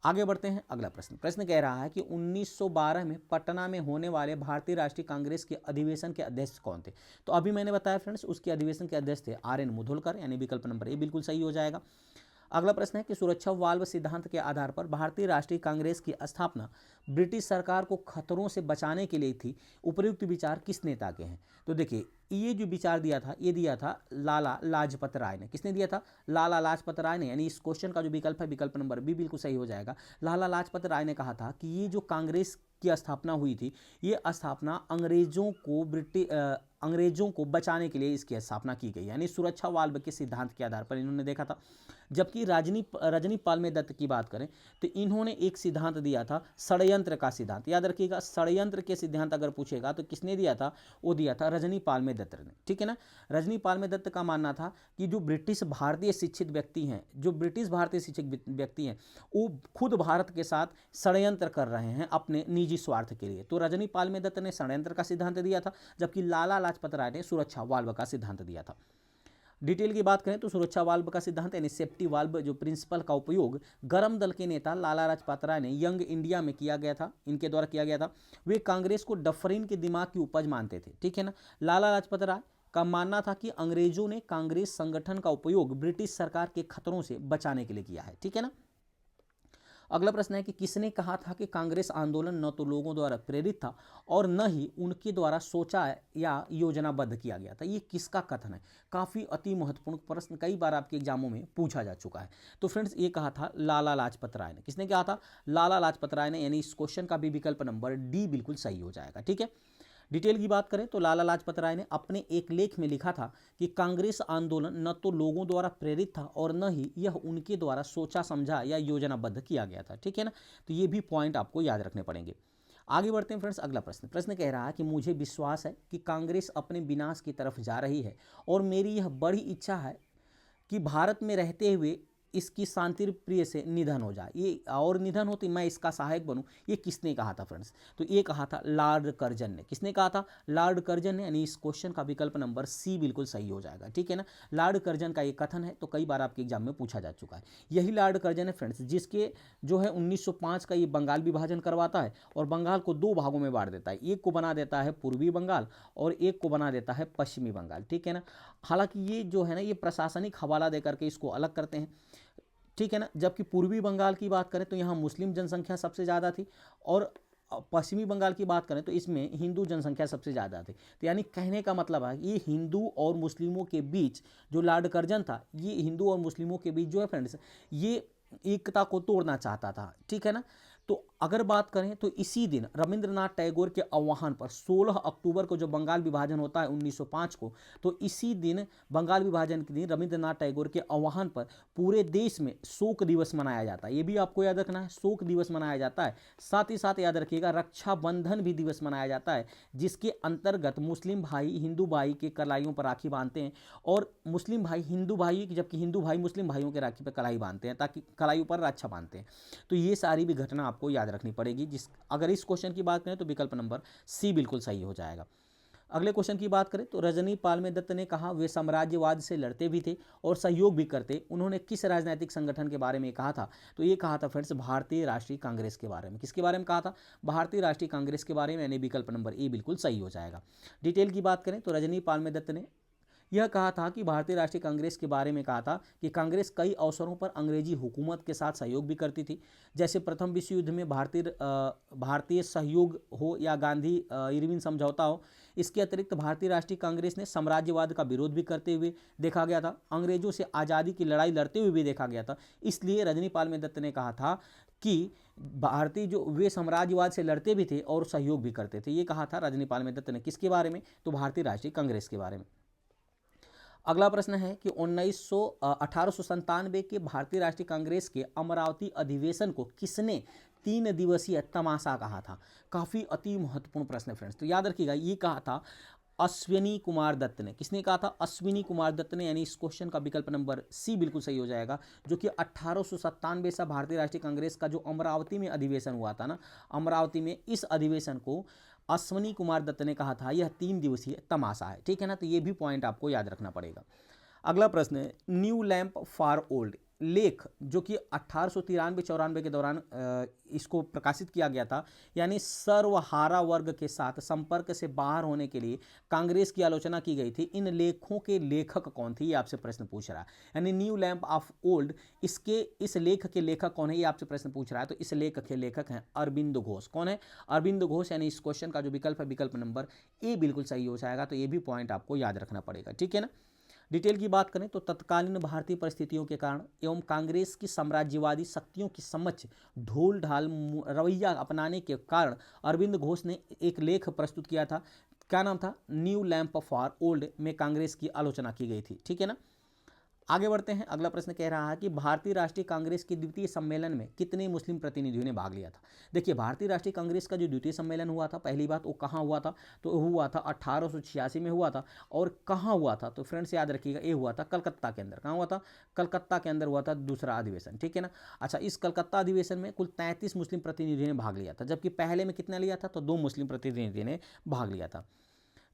A: आगे बढ़ते हैं अगला प्रश्न कह रहा है कि 1912 में पटना में होने वाले भारतीय राष्ट्रीय कांग्रेस के अधिवेशन के अध्यक्ष कौन थे? तो अभी मैंने बताया फ्रेंड्स, उसके अधिवेशन के अध्यक्ष थे R.N. मुधोलकर। यानी विकल्प नंबर ए बिल्कुल सही हो जाएगा। अगला प्रश्न है कि सुरक्षा वाल्व सिद्धांत के आधार पर भारतीय राष्ट्रीय कांग्रेस की स्थापना ब्रिटिश सरकार को खतरों से बचाने के लिए थी। उपयुक्त विचार किस नेता के हैं? तो देखिए, ये जो विचार दिया था ये दिया था लाला लाजपत राय ने। किसने दिया था? लाला लाजपत राय ने। यानी इस क्वेश्चन का जो विकल्प है विकल्प नंबर बी बिल्कुल सही हो जाएगा। लाला लाजपत राय ने कहा था कि ये जो कांग्रेस की स्थापना हुई थी, ये स्थापना अंग्रेजों को बचाने के लिए इसकी स्थापना की गई, यानी सुरक्षा वाल्व के सिद्धांत के आधार पर इन्होंने देखा था। जबकि रजनी पालमे दत्त की बात करें तो इन्होंने एक सिद्धांत दिया था षड्यंत्र का सिद्धांत। याद रखिएगा, षड्यंत्र के सिद्धांत अगर पूछेगा तो किसने दिया था? वो दिया था रजनी पालमे दत्त ने। ठीक है ना। रजनी पालमे दत्त का मानना था कि जो ब्रिटिश भारतीय शिक्षित व्यक्ति हैं, वो खुद भारत के साथ षड्यंत्र कर रहे हैं अपने निजी स्वार्थ के लिए। तो रजनी पालमे दत्त ने षड्यंत्र का सिद्धांत दिया था, जबकि लाला लाजपत राय ने सुरक्षा वाल्व का सिद्धांत दिया था। डिटेल की बात करें तो सुरक्षा वाल्व का सिद्धांत यानी सेफ्टी वाल्व जो प्रिंसिपल का उपयोग गर्म दल के नेता लाला लाजपत राय ने यंग इंडिया में किया गया था, इनके द्वारा किया गया था। वे कांग्रेस को डफरिन के दिमाग की उपज मानते थे। ठीक है ना। लाला लाजपत राय का मानना था कि अंग्रेजों ने कांग्रेस संगठन का उपयोग ब्रिटिश सरकार के खतरों से बचाने के लिए किया है। ठीक है ना। अगला प्रश्न है कि किसने कहा था कि कांग्रेस आंदोलन न तो लोगों द्वारा प्रेरित था और न ही उनके द्वारा सोचा या योजनाबद्ध किया गया था। ये किसका कथन है? काफ़ी अति महत्वपूर्ण प्रश्न, कई बार आपके एग्जामों में पूछा जा चुका है। तो फ्रेंड्स ये कहा था लाला लाजपत राय ने। किसने कहा था? लाला लाजपत राय ने। यानी इस क्वेश्चन का भी विकल्प नंबर डी बिल्कुल सही हो जाएगा। ठीक है। डिटेल की बात करें तो लाला लाजपत राय ने अपने एक लेख में लिखा था कि कांग्रेस आंदोलन न तो लोगों द्वारा प्रेरित था और न ही यह उनके द्वारा सोचा समझा या योजनाबद्ध किया गया था। ठीक है ना। तो ये भी पॉइंट आपको याद रखने पड़ेंगे। आगे बढ़ते हैं फ्रेंड्स। अगला प्रश्न कह रहा है कि मुझे विश्वास है कि कांग्रेस अपने विनाश की तरफ जा रही है और मेरी यह बड़ी इच्छा है कि भारत में रहते हुए इसकी शांति प्रिय से निधन हो जाए, ये और निधन होती मैं इसका सहायक बनूं। ये किसने कहा था फ्रेंड्स? तो ये कहा था लॉर्ड कर्जन ने। किसने कहा था? लॉर्ड कर्जन ने। यानी इस क्वेश्चन का विकल्प नंबर सी बिल्कुल सही हो जाएगा। ठीक है ना। लॉर्ड कर्जन का ये कथन है तो कई बार आपके एग्जाम में पूछा जा चुका है। यही लॉर्ड कर्जन है फ्रेंड्स जिसके जो है 1905 का ये बंगाल विभाजन करवाता है और बंगाल को दो भागों में बांट देता है। एक को बना देता है पूर्वी बंगाल और एक को बना देता है पश्चिमी बंगाल। ठीक है ना। हालांकि ये जो है ना ये प्रशासनिक हवाला देकर के इसको अलग करते हैं। ठीक है ना। जबकि पूर्वी बंगाल की बात करें तो यहाँ मुस्लिम जनसंख्या सबसे ज़्यादा थी और पश्चिमी बंगाल की बात करें तो इसमें हिंदू जनसंख्या सबसे ज़्यादा थी। तो यानी कहने का मतलब है ये हिंदू और मुस्लिमों के बीच जो लॉर्ड कर्जन था, ये हिंदू और मुस्लिमों के बीच जो है फ्रेंड्स ये एकता को तोड़ना चाहता था। ठीक है ना। तो अगर बात करें तो इसी दिन रविंद्रनाथ टैगोर के आह्वान पर 16 अक्टूबर को जो बंगाल विभाजन होता है 1905 को, तो इसी दिन बंगाल विभाजन के दिन रविंद्रनाथ टैगोर के आह्वान पर पूरे देश में शोक दिवस मनाया जाता है। ये भी आपको याद रखना है, शोक दिवस मनाया जाता है। साथ ही साथ याद रखिएगा रक्षाबंधन भी दिवस मनाया जाता है, जिसके अंतर्गत मुस्लिम भाई हिंदू भाई के कलाइयों पर राखी बांधते हैं और मुस्लिम भाई हिंदू भाई, जबकि हिंदू भाई मुस्लिम भाइयों के राखी पर कलाई बांधते हैं, ताकि कलाइयों पर रक्षा बांधते हैं। तो ये सारी भी घटना आपको याद रखनी पड़ेगी। अगर इस क्वेश्चन की बात करें तो विकल्प नंबर सी बिल्कुल सही हो जाएगा। अगले क्वेश्चन की बात करें तो रजनी पालमे दत्त ने कहा वे साम्राज्यवाद से लड़ते भी थे और सहयोग भी करते। उन्होंने किस राजनीतिक संगठन के बारे में कहा था? तो ये कहा था फ्रेंड्स भारतीय राष्ट्रीय कांग्रेस के बारे में। किसके बारे में कहा था? भारतीय राष्ट्रीय कांग्रेस के बारे में। यानी विकल्प नंबर ए बिल्कुल सही हो जाएगा। डिटेल की बात करें तो रजनी पालमे दत्त ने यह कहा था कि भारतीय राष्ट्रीय कांग्रेस के बारे में कहा था कि कांग्रेस कई अवसरों पर अंग्रेजी हुकूमत के साथ सहयोग भी करती थी, जैसे प्रथम विश्व युद्ध में भारतीय सहयोग हो या गांधी इरविन समझौता हो। इसके अतिरिक्त भारतीय राष्ट्रीय कांग्रेस ने साम्राज्यवाद का विरोध भी करते हुए देखा गया था, अंग्रेजों से आज़ादी की लड़ाई लड़ते हुए भी देखा गया था। इसलिए रजनी पालमे दत्त ने कहा था कि भारतीय जो वे साम्राज्यवाद से लड़ते भी थे और सहयोग भी करते थे। ये कहा था रजनी पालमे दत्त ने। किसके बारे में? तो भारतीय राष्ट्रीय कांग्रेस के बारे में। अगला प्रश्न है कि 1897 के भारतीय राष्ट्रीय कांग्रेस के अमरावती अधिवेशन को किसने 3 दिवसीय तमाशा कहा था? काफ़ी अति महत्वपूर्ण प्रश्न है फ्रेंड्स। तो याद रखिएगा ये कहा था अश्विनी कुमार दत्त ने। किसने कहा था? अश्विनी कुमार दत्त ने। यानी इस क्वेश्चन का विकल्प नंबर सी बिल्कुल सही हो जाएगा, जो कि 1897 से भारतीय राष्ट्रीय कांग्रेस का जो अमरावती में अधिवेशन हुआ था ना, अमरावती में इस अधिवेशन को अश्विनी कुमार दत्त ने कहा था यह 3 दिवसीय तमाशा है। ठीक है ना। तो ये भी पॉइंट आपको याद रखना पड़ेगा। अगला प्रश्न है न्यू लैंप फॉर ओल्ड लेख जो कि 1893-94 के दौरान इसको प्रकाशित किया गया था, यानी सर्वहारा वर्ग के साथ संपर्क से बाहर होने के लिए कांग्रेस की आलोचना की गई थी। इन लेखों के लेखक कौन थे, ये आपसे प्रश्न पूछ रहा है। यानी न्यू लैंप ऑफ ओल्ड, इसके इस लेख के लेखक कौन है, ये आपसे प्रश्न पूछ रहा है। तो इस लेख के लेखक हैं अरविंद घोष। कौन है? अरविंद घोष। यानी इस क्वेश्चन का जो विकल्प है, विकल्प नंबर ए बिल्कुल सही हो जाएगा। तो ये भी पॉइंट आपको याद रखना पड़ेगा, ठीक है ना। डिटेल की बात करें तो तत्कालीन भारतीय परिस्थितियों के कारण एवं कांग्रेस की साम्राज्यवादी शक्तियों की समक्ष ढोल ढाल रवैया अपनाने के कारण अरविंद घोष ने एक लेख प्रस्तुत किया था। क्या नाम था? न्यू लैंप फॉर ओल्ड में कांग्रेस की आलोचना की गई थी, ठीक है ना। आगे बढ़ते हैं। अगला प्रश्न कह रहा है कि भारतीय राष्ट्रीय कांग्रेस के द्वितीय सम्मेलन में कितने मुस्लिम प्रतिनिधियों ने भाग लिया था। देखिए, भारतीय राष्ट्रीय कांग्रेस का जो द्वितीय सम्मेलन हुआ था, पहली बात वो कहाँ हुआ था? तो हुआ था 1886 में हुआ था। और कहाँ हुआ था? तो फ्रेंड्स याद रखिएगा, ये हुआ था कलकत्ता के अंदर। कहाँ हुआ था? कलकत्ता के अंदर हुआ था दूसरा अधिवेशन, ठीक है ना। अच्छा, इस कलकत्ता अधिवेशन में कुल 33 मुस्लिम प्रतिनिधियों ने भाग लिया था, जबकि पहले में कितना लिया था? तो 2 मुस्लिम प्रतिनिधियों ने भाग लिया था।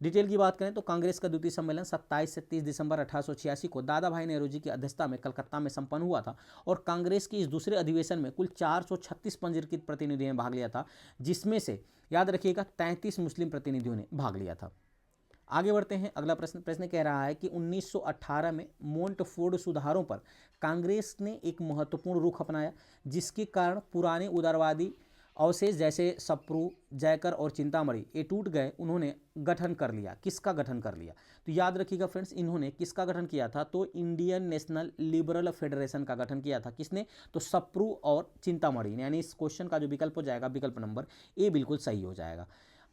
A: डिटेल की बात करें तो कांग्रेस का द्वितीय सम्मेलन 27 से 30 दिसंबर 1886 को दादा भाई नेहरू की अध्यक्षता में कलकत्ता में संपन्न हुआ था। और कांग्रेस की इस दूसरे अधिवेशन में कुल 436 पंजीकृत प्रतिनिधियों ने भाग लिया था, जिसमें से याद रखिएगा 33 मुस्लिम प्रतिनिधियों ने भाग लिया था। आगे बढ़ते हैं। अगला प्रश्न कह रहा है कि 1918 में मोंटफोर्ड सुधारों पर कांग्रेस ने एक महत्वपूर्ण रुख अपनाया, जिसके कारण पुराने उदारवादी अवशेष जैसे सप्रू, जयकर और चिंतामणि ये टूट गए। उन्होंने गठन कर लिया। किसका गठन कर लिया? तो याद रखिएगा फ्रेंड्स, इन्होंने किसका गठन किया था? तो इंडियन नेशनल लिबरल फेडरेशन का गठन किया था। किसने? तो सप्रू और चिंतामणि। यानी इस क्वेश्चन का जो विकल्प हो जाएगा, विकल्प नंबर ए बिल्कुल सही हो जाएगा।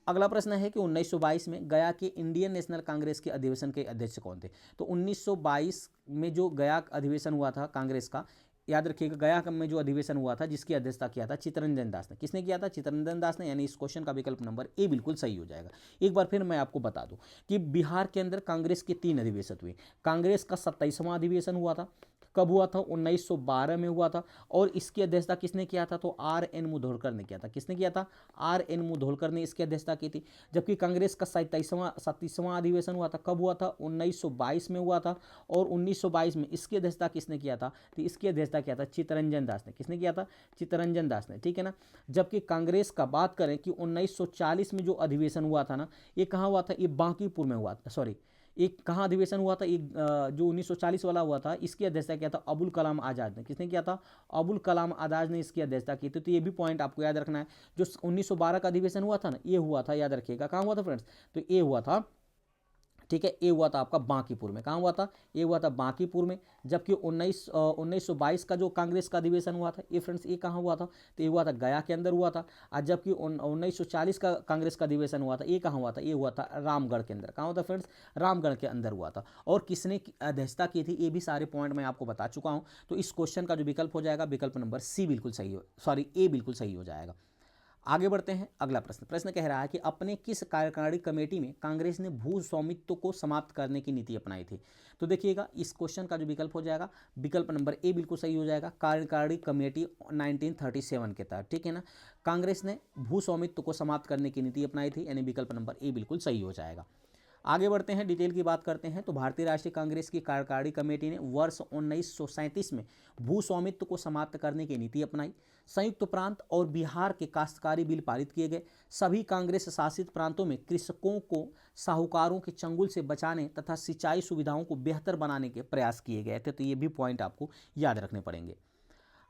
A: अगला प्रश्न है कि 1922 में गया के इंडियन नेशनल कांग्रेस के अधिवेशन के अध्यक्ष कौन थे? तो 1922 में जो गया अधिवेशन हुआ था कांग्रेस का, याद रखिएगा, गया में जो अधिवेशन हुआ था जिसकी अध्यक्षता किया था चित्तरंजन दास ने। किसने किया था? चित्तरंजन दास ने। यानी इस क्वेश्चन का विकल्प नंबर ए बिल्कुल सही हो जाएगा। एक बार फिर मैं आपको बता दूं कि बिहार के अंदर कांग्रेस के 3 अधिवेशन हुए। कांग्रेस का 27वां अधिवेशन हुआ था। कब हुआ था? 1912 में हुआ था। और इसकी अध्यक्षता किसने किया था? तो आर.एन. मुधोलकर ने किया था। किसने किया था? आर.एन. मुधोलकर ने इसकी अध्यक्षता की थी। जबकि कांग्रेस का 37वां अधिवेशन हुआ था। कब हुआ था? 1922 में हुआ था। और 1922 में इसकी अध्यक्षता किसने किया था? तो इसकी अध्यक्षता किया था चित्तरंजन दास ने। किसने किया था? चित्तरंजन दास ने, ठीक है ना। जबकि कांग्रेस का बात करें कि 1940 में जो अधिवेशन हुआ था ना, ये कहाँ हुआ था? ये बांकीपुर में हुआ था। सॉरी, एक कहाँ अधिवेशन हुआ था? एक जो 1940 वाला हुआ था, इसकी अध्यक्षता किया था अबुल कलाम आज़ाद ने। किसने किया था? अबुल कलाम आज़ाद ने इसकी अध्यक्षता की थी। तो ये भी पॉइंट आपको याद रखना है। जो 1912 का अधिवेशन हुआ था ना, ये हुआ था, याद रखिएगा, कहाँ हुआ था फ्रेंड्स? तो ये हुआ था, ठीक है, ये हुआ था आपका बांकीपुर में। कहाँ हुआ था? ये हुआ था बांकीपुर में। जबकि 1922 का जो कांग्रेस का अधिवेशन हुआ था, ये फ्रेंड्स ये कहाँ हुआ था? तो ये हुआ था गया के अंदर हुआ था। और जबकि 1940 का कांग्रेस का अधिवेशन हुआ था, ये कहाँ हुआ था? ये हुआ था रामगढ़ के अंदर। कहाँ हुआ था फ्रेंड्स? रामगढ़ के अंदर हुआ था। और किसने अध्यक्षता की थी, ये भी सारे पॉइंट मैं आपको बता चुका हूँ। तो इस क्वेश्चन का जो विकल्प हो जाएगा, विकल्प नंबर सी बिल्कुल सही हो, सॉरी ए बिल्कुल सही हो जाएगा। आगे बढ़ते हैं। अगला प्रश्न कह रहा है कि अपने किस कार्यकारिणी कमेटी में कांग्रेस ने भू स्वामित्व को समाप्त करने की नीति अपनाई थी? तो देखिएगा, इस क्वेश्चन का जो विकल्प हो जाएगा, विकल्प नंबर ए बिल्कुल सही हो जाएगा। कार्यकारिणी कमेटी 1937 के तहत, ठीक है ना, कांग्रेस ने भू स्वामित्व को समाप्त करने की नीति अपनाई थी। यानी विकल्प नंबर ए बिल्कुल सही हो जाएगा। आगे बढ़ते हैं, डिटेल की बात करते हैं। तो भारतीय राष्ट्रीय कांग्रेस की कार्यकारिणी कमेटी ने वर्ष 1937 में भू स्वामित्व को समाप्त करने की नीति अपनाई। संयुक्त प्रांत और बिहार के काश्तकारी बिल पारित किए गए। सभी कांग्रेस शासित प्रांतों में कृषकों को साहूकारों के चंगुल से बचाने तथा सिंचाई सुविधाओं को बेहतर बनाने के प्रयास किए गए थे। तो ये भी पॉइंट आपको याद रखने पड़ेंगे।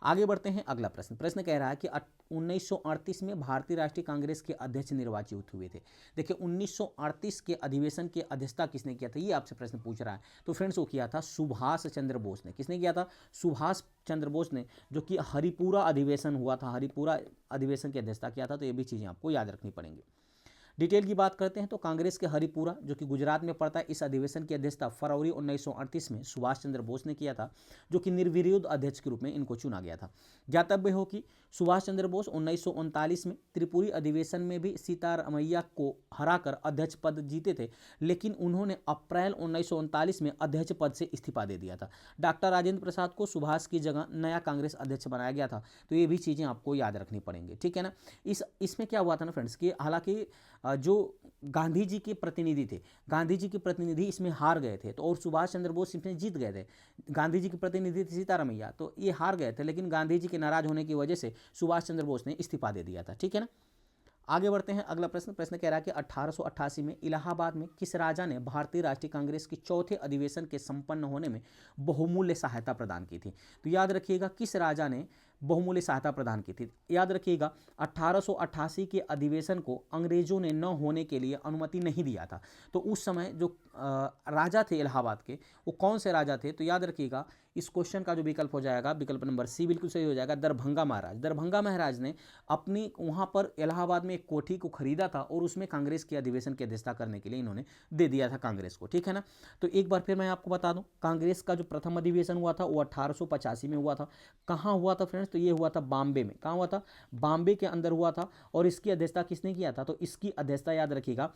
A: आगे बढ़ते हैं। अगला प्रश्न कह रहा है कि 1938 में भारतीय राष्ट्रीय कांग्रेस के अध्यक्ष निर्वाचित हुए थे। देखिए, 1938 के अधिवेशन की अध्यक्षता किसने किया था, ये आपसे प्रश्न पूछ रहा है। तो फ्रेंड्स वो किया था सुभाष चंद्र बोस ने। किसने किया था? सुभाष चंद्र बोस ने, जो कि हरिपुरा अधिवेशन हुआ था, हरिपुरा अधिवेशन की अध्यक्षता किया था। तो ये भी चीज़ें आपको याद रखनी पड़ेंगी। डिटेल की बात करते हैं तो कांग्रेस के हरिपुरा, जो कि गुजरात में पड़ता है, इस अधिवेशन की अध्यक्षता फरवरी 1938 में सुभाष चंद्र बोस ने किया था, जो कि निर्विरोध अध्यक्ष के रूप में इनको चुना गया था। ज्ञातव्य हो कि सुभाष चंद्र बोस 1939 में त्रिपुरी अधिवेशन में भी सीतारमैया को हराकर अध्यक्ष पद जीते थे, लेकिन उन्होंने अप्रैल 1939 में अध्यक्ष पद से इस्तीफा दे दिया था। डॉक्टर राजेंद्र प्रसाद को सुभाष की जगह नया कांग्रेस अध्यक्ष बनाया गया था। तो ये भी चीज़ें आपको याद रखनी पड़ेंगी, ठीक है ना। इसमें क्या हुआ था ना फ्रेंड्स कि हालांकि जो गांधी जी के प्रतिनिधि थे, गांधी जी के प्रतिनिधि इसमें हार गए थे, तो और सुभाष चंद्र बोस इसमें जीत गए थे। गांधी जी के प्रतिनिधि थे सीतारामैया, तो ये हार गए थे, लेकिन गांधी जी के नाराज होने की वजह से सुभाष चंद्र बोस ने इस्तीफा दे दिया था। ठीक है ना। आगे बढ़ते हैं, अगला प्रश्न कह रहा है कि 1888 में इलाहाबाद में किस राजा ने भारतीय राष्ट्रीय कांग्रेस के चौथे अधिवेशन के संपन्न होने में बहुमूल्य सहायता प्रदान की थी। तो याद रखिएगा किस राजा ने बहुमूल्य सहायता प्रदान की थी। याद रखिएगा 1888 के अधिवेशन को अंग्रेजों ने न होने के लिए अनुमति नहीं दिया था। तो उस समय जो राजा थे इलाहाबाद के, वो कौन से राजा थे, तो याद रखिएगा इस क्वेश्चन का जो विकल्प हो जाएगा, विकल्प नंबर सी बिल्कुल सही हो जाएगा, दरभंगा महाराज। दरभंगा महाराज ने अपनी वहाँ पर इलाहाबाद में एक कोठी को खरीदा था और उसमें कांग्रेस के अधिवेशन की अध्यक्षता करने के लिए इन्होंने दे दिया था कांग्रेस को। ठीक है ना। तो एक बार फिर मैं आपको बता दूं, कांग्रेस का जो प्रथम अधिवेशन हुआ था वो 1885 में हुआ था। कहाँ हुआ था फ्रेंड्स, तो ये हुआ था बॉम्बे में। कहाँ हुआ था, बॉम्बे के अंदर हुआ था। और इसकी अध्यक्षता किसने किया था, तो इसकी अध्यक्षता याद रखिएगा,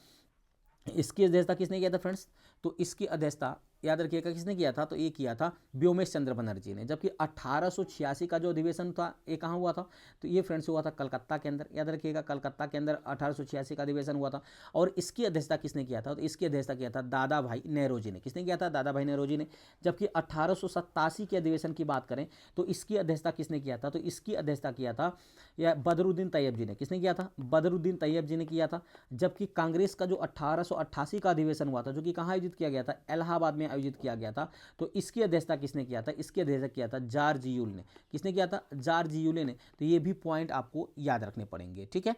A: इसकी अध्यक्षता किसने किया था फ्रेंड्स, तो इसकी अध्यक्षता याद रखिएगा किसने किया था, तो ये किया था व्योमेश चंद्र बनर्जी ने। जबकि 1886 का जो अधिवेशन था ये कहाँ हुआ था, तो ये फ्रेंड्स हुआ था कलकत्ता के अंदर। याद रखिएगा कलकत्ता के अंदर 1886 का अधिवेशन हुआ था। और इसकी अध्यक्षता किसने किया था, तो इसकी अध्यक्षता किया था दादा भाई नेहरू ने। किसने किया था, दादा भाई नेहरू ने। जबकि 1887 के अधिवेशन की बात करें तो इसकी अध्यक्षता किसने किया था, तो इसकी अध्यक्षता किया था या बदरुद्दीन तैयब जी ने। किसने किया था, बदरुद्दीन तैयब जी ने किया था। जबकि कांग्रेस का जो 1888 का अधिवेशन हुआ था, जो कि कहाँ आयोजित किया गया था, इलाहाबाद में आयोजित किया गया था, तो इसकी अध्यक्षता किसने किया था, इसकी अध्यक्षता किया था जॉर्ज यूल ने। किसने किया था, जॉर्ज यूले ने। तो ये भी पॉइंट आपको याद रखने पड़ेंगे। ठीक है,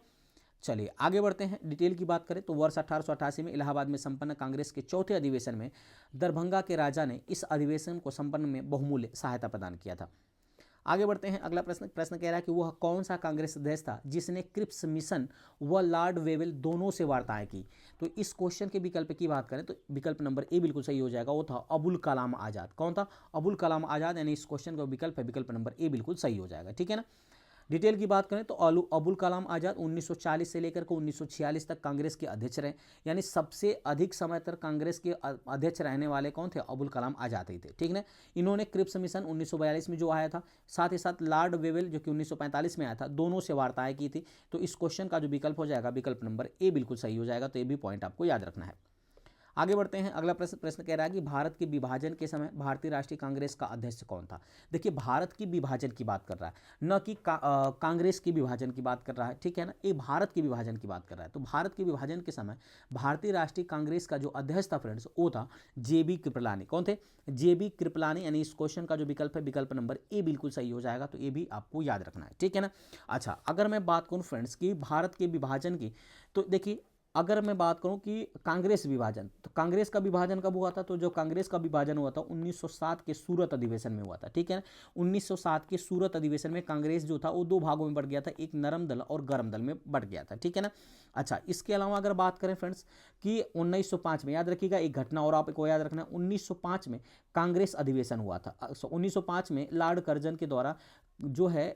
A: चलिए आगे बढ़ते हैं। डिटेल की बात करें तो वर्ष 1888 में इलाहाबाद में संपन्न कांग्रेस के चौथे अधिवेशन में दरभंगा के राजा ने इस अधिवेशन को संपन्न में बहुमूल्य सहायता प्रदान किया था। आगे बढ़ते हैं, अगला प्रश्न कह रहा है कि वह कौन सा कांग्रेस अध्यक्ष था जिसने क्रिप्स मिशन व लॉर्ड वेवेल दोनों से वार्ताएं की। तो इस क्वेश्चन के विकल्प की बात करें तो विकल्प नंबर ए बिल्कुल सही हो जाएगा, वो था अबुल कलाम आज़ाद। कौन था, अबुल कलाम आज़ाद, यानी इस क्वेश्चन का विकल्प है विकल्प नंबर ए बिल्कुल सही हो जाएगा। ठीक है ना। डिटेल की बात करें तो अबुल कलाम आज़ाद 1940 से लेकर के 1946 तक कांग्रेस के अध्यक्ष रहे, यानी सबसे अधिक समय तक कांग्रेस के अध्यक्ष रहने वाले कौन थे, अबुल कलाम आज़ाद ही थे। ठीक है। इन्होंने क्रिप्स मिशन 1942 में जो आया था, साथ ही साथ लॉर्ड वेवेल जो कि 1945 में आया था, दोनों से वार्ताएं की थी। तो इस क्वेश्चन का जो विकल्प हो जाएगा विकल्प नंबर ए बिल्कुल सही हो जाएगा। तो ये भी पॉइंट आपको याद रखना है। आगे बढ़ते हैं, अगला प्रश्न कह रहा है कि भारत के विभाजन के समय भारतीय राष्ट्रीय कांग्रेस का अध्यक्ष कौन था। देखिए भारत की विभाजन की बात कर रहा है, न कि कांग्रेस की विभाजन की बात कर रहा है। ठीक है ना, ये भारत के विभाजन की बात कर रहा है। तो भारत के विभाजन के समय भारतीय राष्ट्रीय कांग्रेस का जो अध्यक्ष था फ्रेंड्स, वो था JB कृपलानी। कौन थे, JB कृपलानी, यानी इस क्वेश्चन का जो विकल्प है विकल्प नंबर ए बिल्कुल सही हो जाएगा। तो ये भी आपको याद रखना है। ठीक है ना। अच्छा, अगर मैं बात करूँ फ्रेंड्स की भारत के विभाजन की, तो देखिए अगर मैं बात करूं कि कांग्रेस विभाजन, तो कांग्रेस का विभाजन कब हुआ था, तो जो कांग्रेस का विभाजन हुआ था 1907 के सूरत अधिवेशन में हुआ था। ठीक है ना। 1907 के सूरत अधिवेशन में कांग्रेस जो था वो दो भागों में बढ़ गया था, एक नरम दल और गर्म दल में बढ़ गया था। ठीक है ना। अच्छा, इसके अलावा अगर बात करें फ्रेंड्स कि 1905 में, याद रखिएगा एक घटना और आपको याद रखना, 1905 में कांग्रेस अधिवेशन हुआ था। 1905 में लॉर्ड कर्जन के द्वारा जो है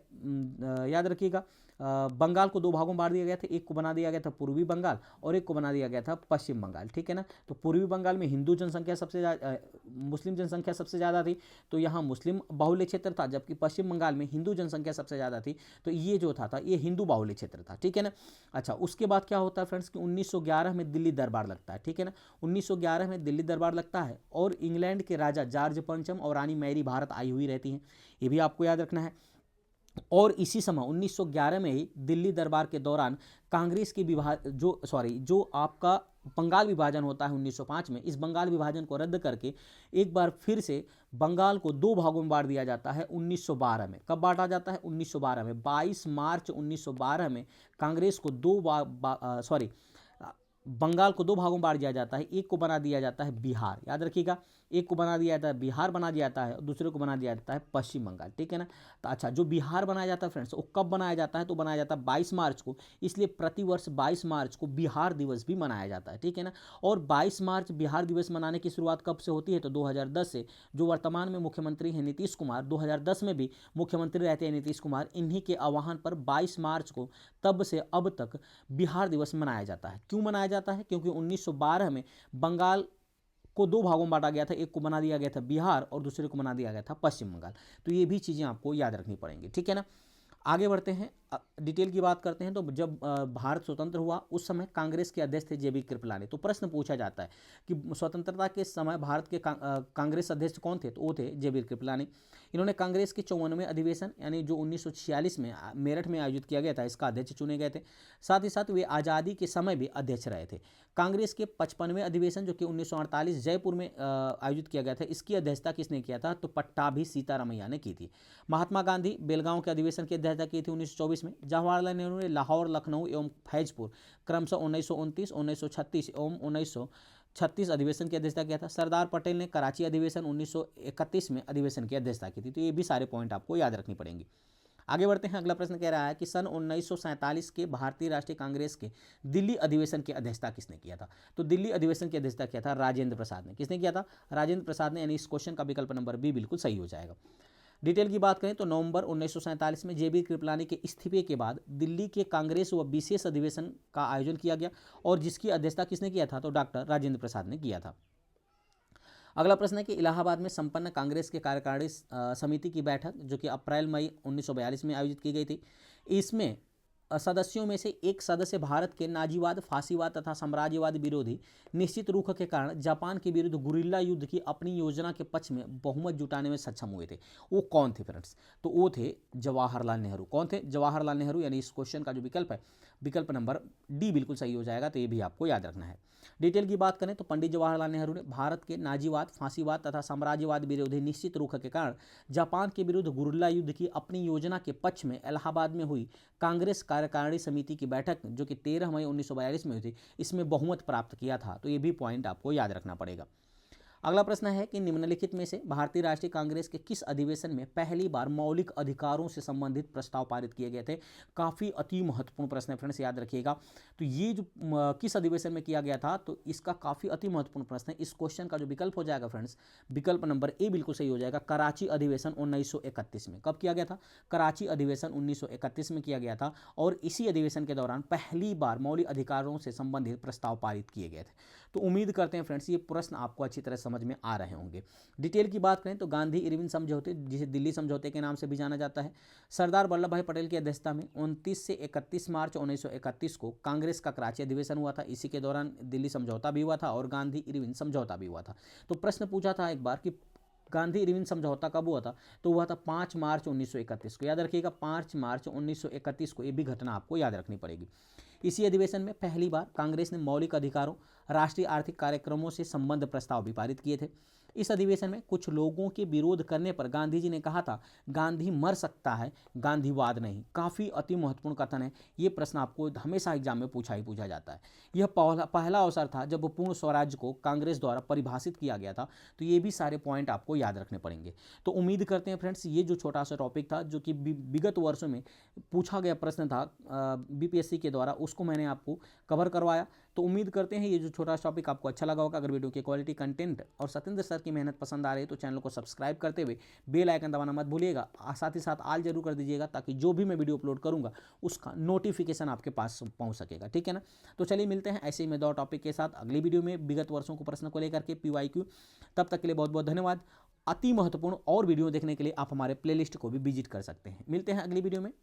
A: याद रखिएगा बंगाल को दो भागों में बांट दिया गया था। एक को बना दिया गया था पूर्वी बंगाल और एक को बना दिया गया था पश्चिम बंगाल। ठीक है ना। तो पूर्वी बंगाल में हिंदू जनसंख्या सबसे ज़्यादा, मुस्लिम जनसंख्या सबसे ज़्यादा थी, तो यहाँ मुस्लिम बाहुल्य क्षेत्र था, जबकि पश्चिम बंगाल में हिंदू जनसंख्या सबसे ज़्यादा थी, तो ये जो था ये हिंदू बाहुल्य क्षेत्र था। ठीक है ना। अच्छा, उसके बाद क्या होता है फ्रेंड्स कि 1911 में दिल्ली दरबार लगता है। ठीक है ना। 1911 में दिल्ली दरबार लगता है और इंग्लैंड के राजा जॉर्ज पंचम और रानी मैरी भारत आई हुई रहती हैं, ये भी आपको याद रखना है। और इसी समय 1911 में ही दिल्ली दरबार के दौरान कांग्रेस की जो आपका बंगाल विभाजन होता है 1905 में, इस बंगाल विभाजन को रद्द करके एक बार फिर से बंगाल को दो भागों में बांट दिया जाता है 1912 में। कब बांटा जाता है, 1912 में। 22 मार्च 1912 में कांग्रेस को बंगाल को दो भागों में बांट दिया जाता है। एक को बना दिया जाता है बिहार, याद रखिएगा, एक को बना दिया जाता है बिहार बना दिया जाता है, दूसरे को बना दिया जाता है पश्चिम बंगाल। ठीक है ना। तो अच्छा, जो बिहार बनाया जाता है फ्रेंड्स वो कब बनाया जाता है, तो बनाया जाता है 22 मार्च को, इसलिए प्रतिवर्ष 22 मार्च को बिहार दिवस भी मनाया जाता है। ठीक है ना। और 22 मार्च बिहार दिवस मनाने की शुरुआत कब से होती है, तो 2010 से। जो वर्तमान में मुख्यमंत्री हैं नीतीश कुमार, 2010 में भी मुख्यमंत्री रहते हैं नीतीश कुमार, इन्हीं के आह्वान पर 22 मार्च को तब से अब तक बिहार दिवस मनाया जाता है। क्यों मनाया जाता है, क्योंकि 1912 में बंगाल को दो भागों में बांटा गया था, एक को बना दिया गया था बिहार और दूसरे को बना दिया गया था पश्चिम बंगाल। तो ये भी चीज़ें आपको याद रखनी पड़ेंगी। ठीक है ना। आगे बढ़ते हैं, डिटेल की बात करते हैं तो जब भारत स्वतंत्र हुआ उस समय कांग्रेस के अध्यक्ष थे जेबी कृपलानी। तो प्रश्न पूछा जाता है कि स्वतंत्रता के समय भारत के कांग्रेस अध्यक्ष कौन थे, तो वो थे जेबी कृपलानी। इन्होंने कांग्रेस के 54वें अधिवेशन यानी जो 1946 में मेरठ में आयोजित किया गया था, इसका अध्यक्ष चुने गए थे। साथ ही साथ वे आज़ादी के समय भी अध्यक्ष रहे थे। कांग्रेस के 55वें अधिवेशन जो कि 1948 जयपुर में आयोजित किया गया था, इसकी अध्यक्षता किसने किया था, तो पट्टाभी सीतारामैया ने की थी। महात्मा गांधी बेलगांव के अधिवेशन की अध्यक्षता की थी 1924 में। जवाहरलाल नेहरू ने लाहौर, लखनऊ एवं फैजपुर क्रमशः 1929, 1936 एवं 1936 अधिवेशन की अध्यक्षता किया था। सरदार पटेल ने कराची अधिवेशन 1931 में अधिवेशन की अध्यक्षता की थी। तो ये भी सारे पॉइंट आपको याद रखनी पड़ेंगे। आगे बढ़ते हैं। अगला प्रश्न कह रहा है कि सन 1947 के भारतीय राष्ट्रीय कांग्रेस के दिल्ली अधिवेशन की अध्यक्षता किसने किया था, तो दिल्ली अधिवेशन की अध्यक्षता किया था राजेंद्र प्रसाद ने। किसने किया था, राजेंद्र प्रसाद ने, यानी इस क्वेश्चन का विकल्प नंबर बी बिल्कुल सही हो जाएगा। डिटेल की बात करें तो नवंबर 1947 में जेबी कृपलानी के इस्तीफे के बाद दिल्ली के कांग्रेस व विशेष अधिवेशन का आयोजन किया गया और जिसकी अध्यक्षता किसने किया था, तो डॉक्टर राजेंद्र प्रसाद ने किया था। अगला प्रश्न है कि इलाहाबाद में संपन्न कांग्रेस के कार्यकारिणी समिति की बैठक जो कि अप्रैल मई 1942 में आयोजित की गई थी, इसमें सदस्यों में से एक सदस्य भारत के नाजीवाद, फांसीवाद तथा साम्राज्यवाद विरोधी निश्चित रुख के कारण जापान के विरुद्ध गुरिल्ला युद्ध की अपनी योजना के पक्ष में बहुमत जुटाने में सक्षम हुए थे। वो कौन थे फ्रेंड्स, तो वो थे जवाहरलाल नेहरू। कौन थे, जवाहरलाल नेहरू, यानी इस क्वेश्चन का जो विकल्प है विकल्प नंबर डी बिल्कुल सही हो जाएगा। तो ये भी आपको याद रखना है। डिटेल की बात करें तो पंडित जवाहरलाल नेहरू ने भारत के नाजीवाद, फांसीवाद तथा साम्राज्यवाद विरोधी निश्चित रुख के कारण जापान के विरुद्ध गुरिल्ला युद्ध की अपनी योजना के पक्ष में इलाहाबाद में हुई कांग्रेस कार्यकारिणी समिति की बैठक जो कि 13 मई 1942 में हुई थी, इसमें बहुमत प्राप्त किया था। तो ये भी पॉइंट आपको याद रखना पड़ेगा। अगला प्रश्न है कि निम्नलिखित में से भारतीय राष्ट्रीय कांग्रेस के किस अधिवेशन में पहली बार मौलिक अधिकारों से संबंधित प्रस्ताव पारित किए गए थे। काफ़ी अति महत्वपूर्ण प्रश्न है फ्रेंड्स, याद रखिएगा। तो ये जो किस अधिवेशन में किया गया था, तो इसका काफ़ी अति महत्वपूर्ण प्रश्न है। इस क्वेश्चन का जो विकल्प हो जाएगा फ्रेंड्स, विकल्प नंबर ए बिल्कुल सही हो जाएगा। कराची अधिवेशन 1931 में। कब किया गया था, कराची अधिवेशन 1931 में किया गया था और इसी अधिवेशन के दौरान पहली बार मौलिक अधिकारों से संबंधित प्रस्ताव पारित किए गए थे। तो उम्मीद करते हैं फ्रेंड्स ये प्रश्न आपको अच्छी तरह समझ में आ रहे होंगे। डिटेल की बात करें तो गांधी इरविन समझौते, जिसे दिल्ली समझौते के नाम से भी जाना जाता है, सरदार वल्लभ भाई पटेल की अध्यक्षता में 29 से 31 मार्च 1931 को कांग्रेस का कराची अधिवेशन हुआ था। इसी के दौरान दिल्ली समझौता भी हुआ था और गांधी इरविन समझौता भी हुआ था। तो प्रश्न पूछा था एक बार कि गांधी इरविन समझौता कब हुआ था, तो हुआ था 5 मार्च 1931 को। याद रखिएगा 5 मार्च 1931 को, ये भी घटना आपको याद रखनी पड़ेगी। इसी अधिवेशन में पहली बार कांग्रेस ने मौलिक अधिकारों, राष्ट्रीय आर्थिक कार्यक्रमों से संबद्ध प्रस्ताव भी पारित किए थे। इस अधिवेशन में कुछ लोगों के विरोध करने पर गांधी जी ने कहा था, गांधी मर सकता है, गांधीवाद नहीं। काफ़ी अति महत्वपूर्ण कथन है। ये प्रश्न आपको हमेशा एग्जाम में पूछा जाता है। यह पहला अवसर था जब पूर्ण स्वराज्य को कांग्रेस द्वारा परिभाषित किया गया था। तो ये भी सारे पॉइंट आपको याद रखने पड़ेंगे। तो उम्मीद करते हैं फ्रेंड्स ये जो छोटा सा टॉपिक था जो कि विगत वर्षों में पूछा गया प्रश्न था बीपीएससी के द्वारा, उसको मैंने आपको कवर करवाया। तो उम्मीद करते हैं ये जो छोटा सा टॉपिक आपको अच्छा लगा होगा। अगर वीडियो की क्वालिटी, कंटेंट और सत्येंद्र सर की मेहनत पसंद आ रही है तो चैनल को सब्सक्राइब करते हुए बेल आइकन दबाना मत भूलिएगा। साथ ही साथ ऑल जरूर कर दीजिएगा ताकि जो भी मैं वीडियो अपलोड करूंगा उसका नोटिफिकेशन आपके पास पहुंच सकेगा। ठीक है ना। तो चलिए मिलते हैं ऐसे ही मैं 2 टॉपिक के साथ अगली वीडियो में विगत वर्षों को प्रश्न को लेकर के PYQ। तब तक के लिए बहुत बहुत धन्यवाद। अति महत्वपूर्ण और वीडियो देखने के लिए आप हमारे प्लेलिस्ट को भी विजिट कर सकते हैं। मिलते हैं अगली वीडियो में।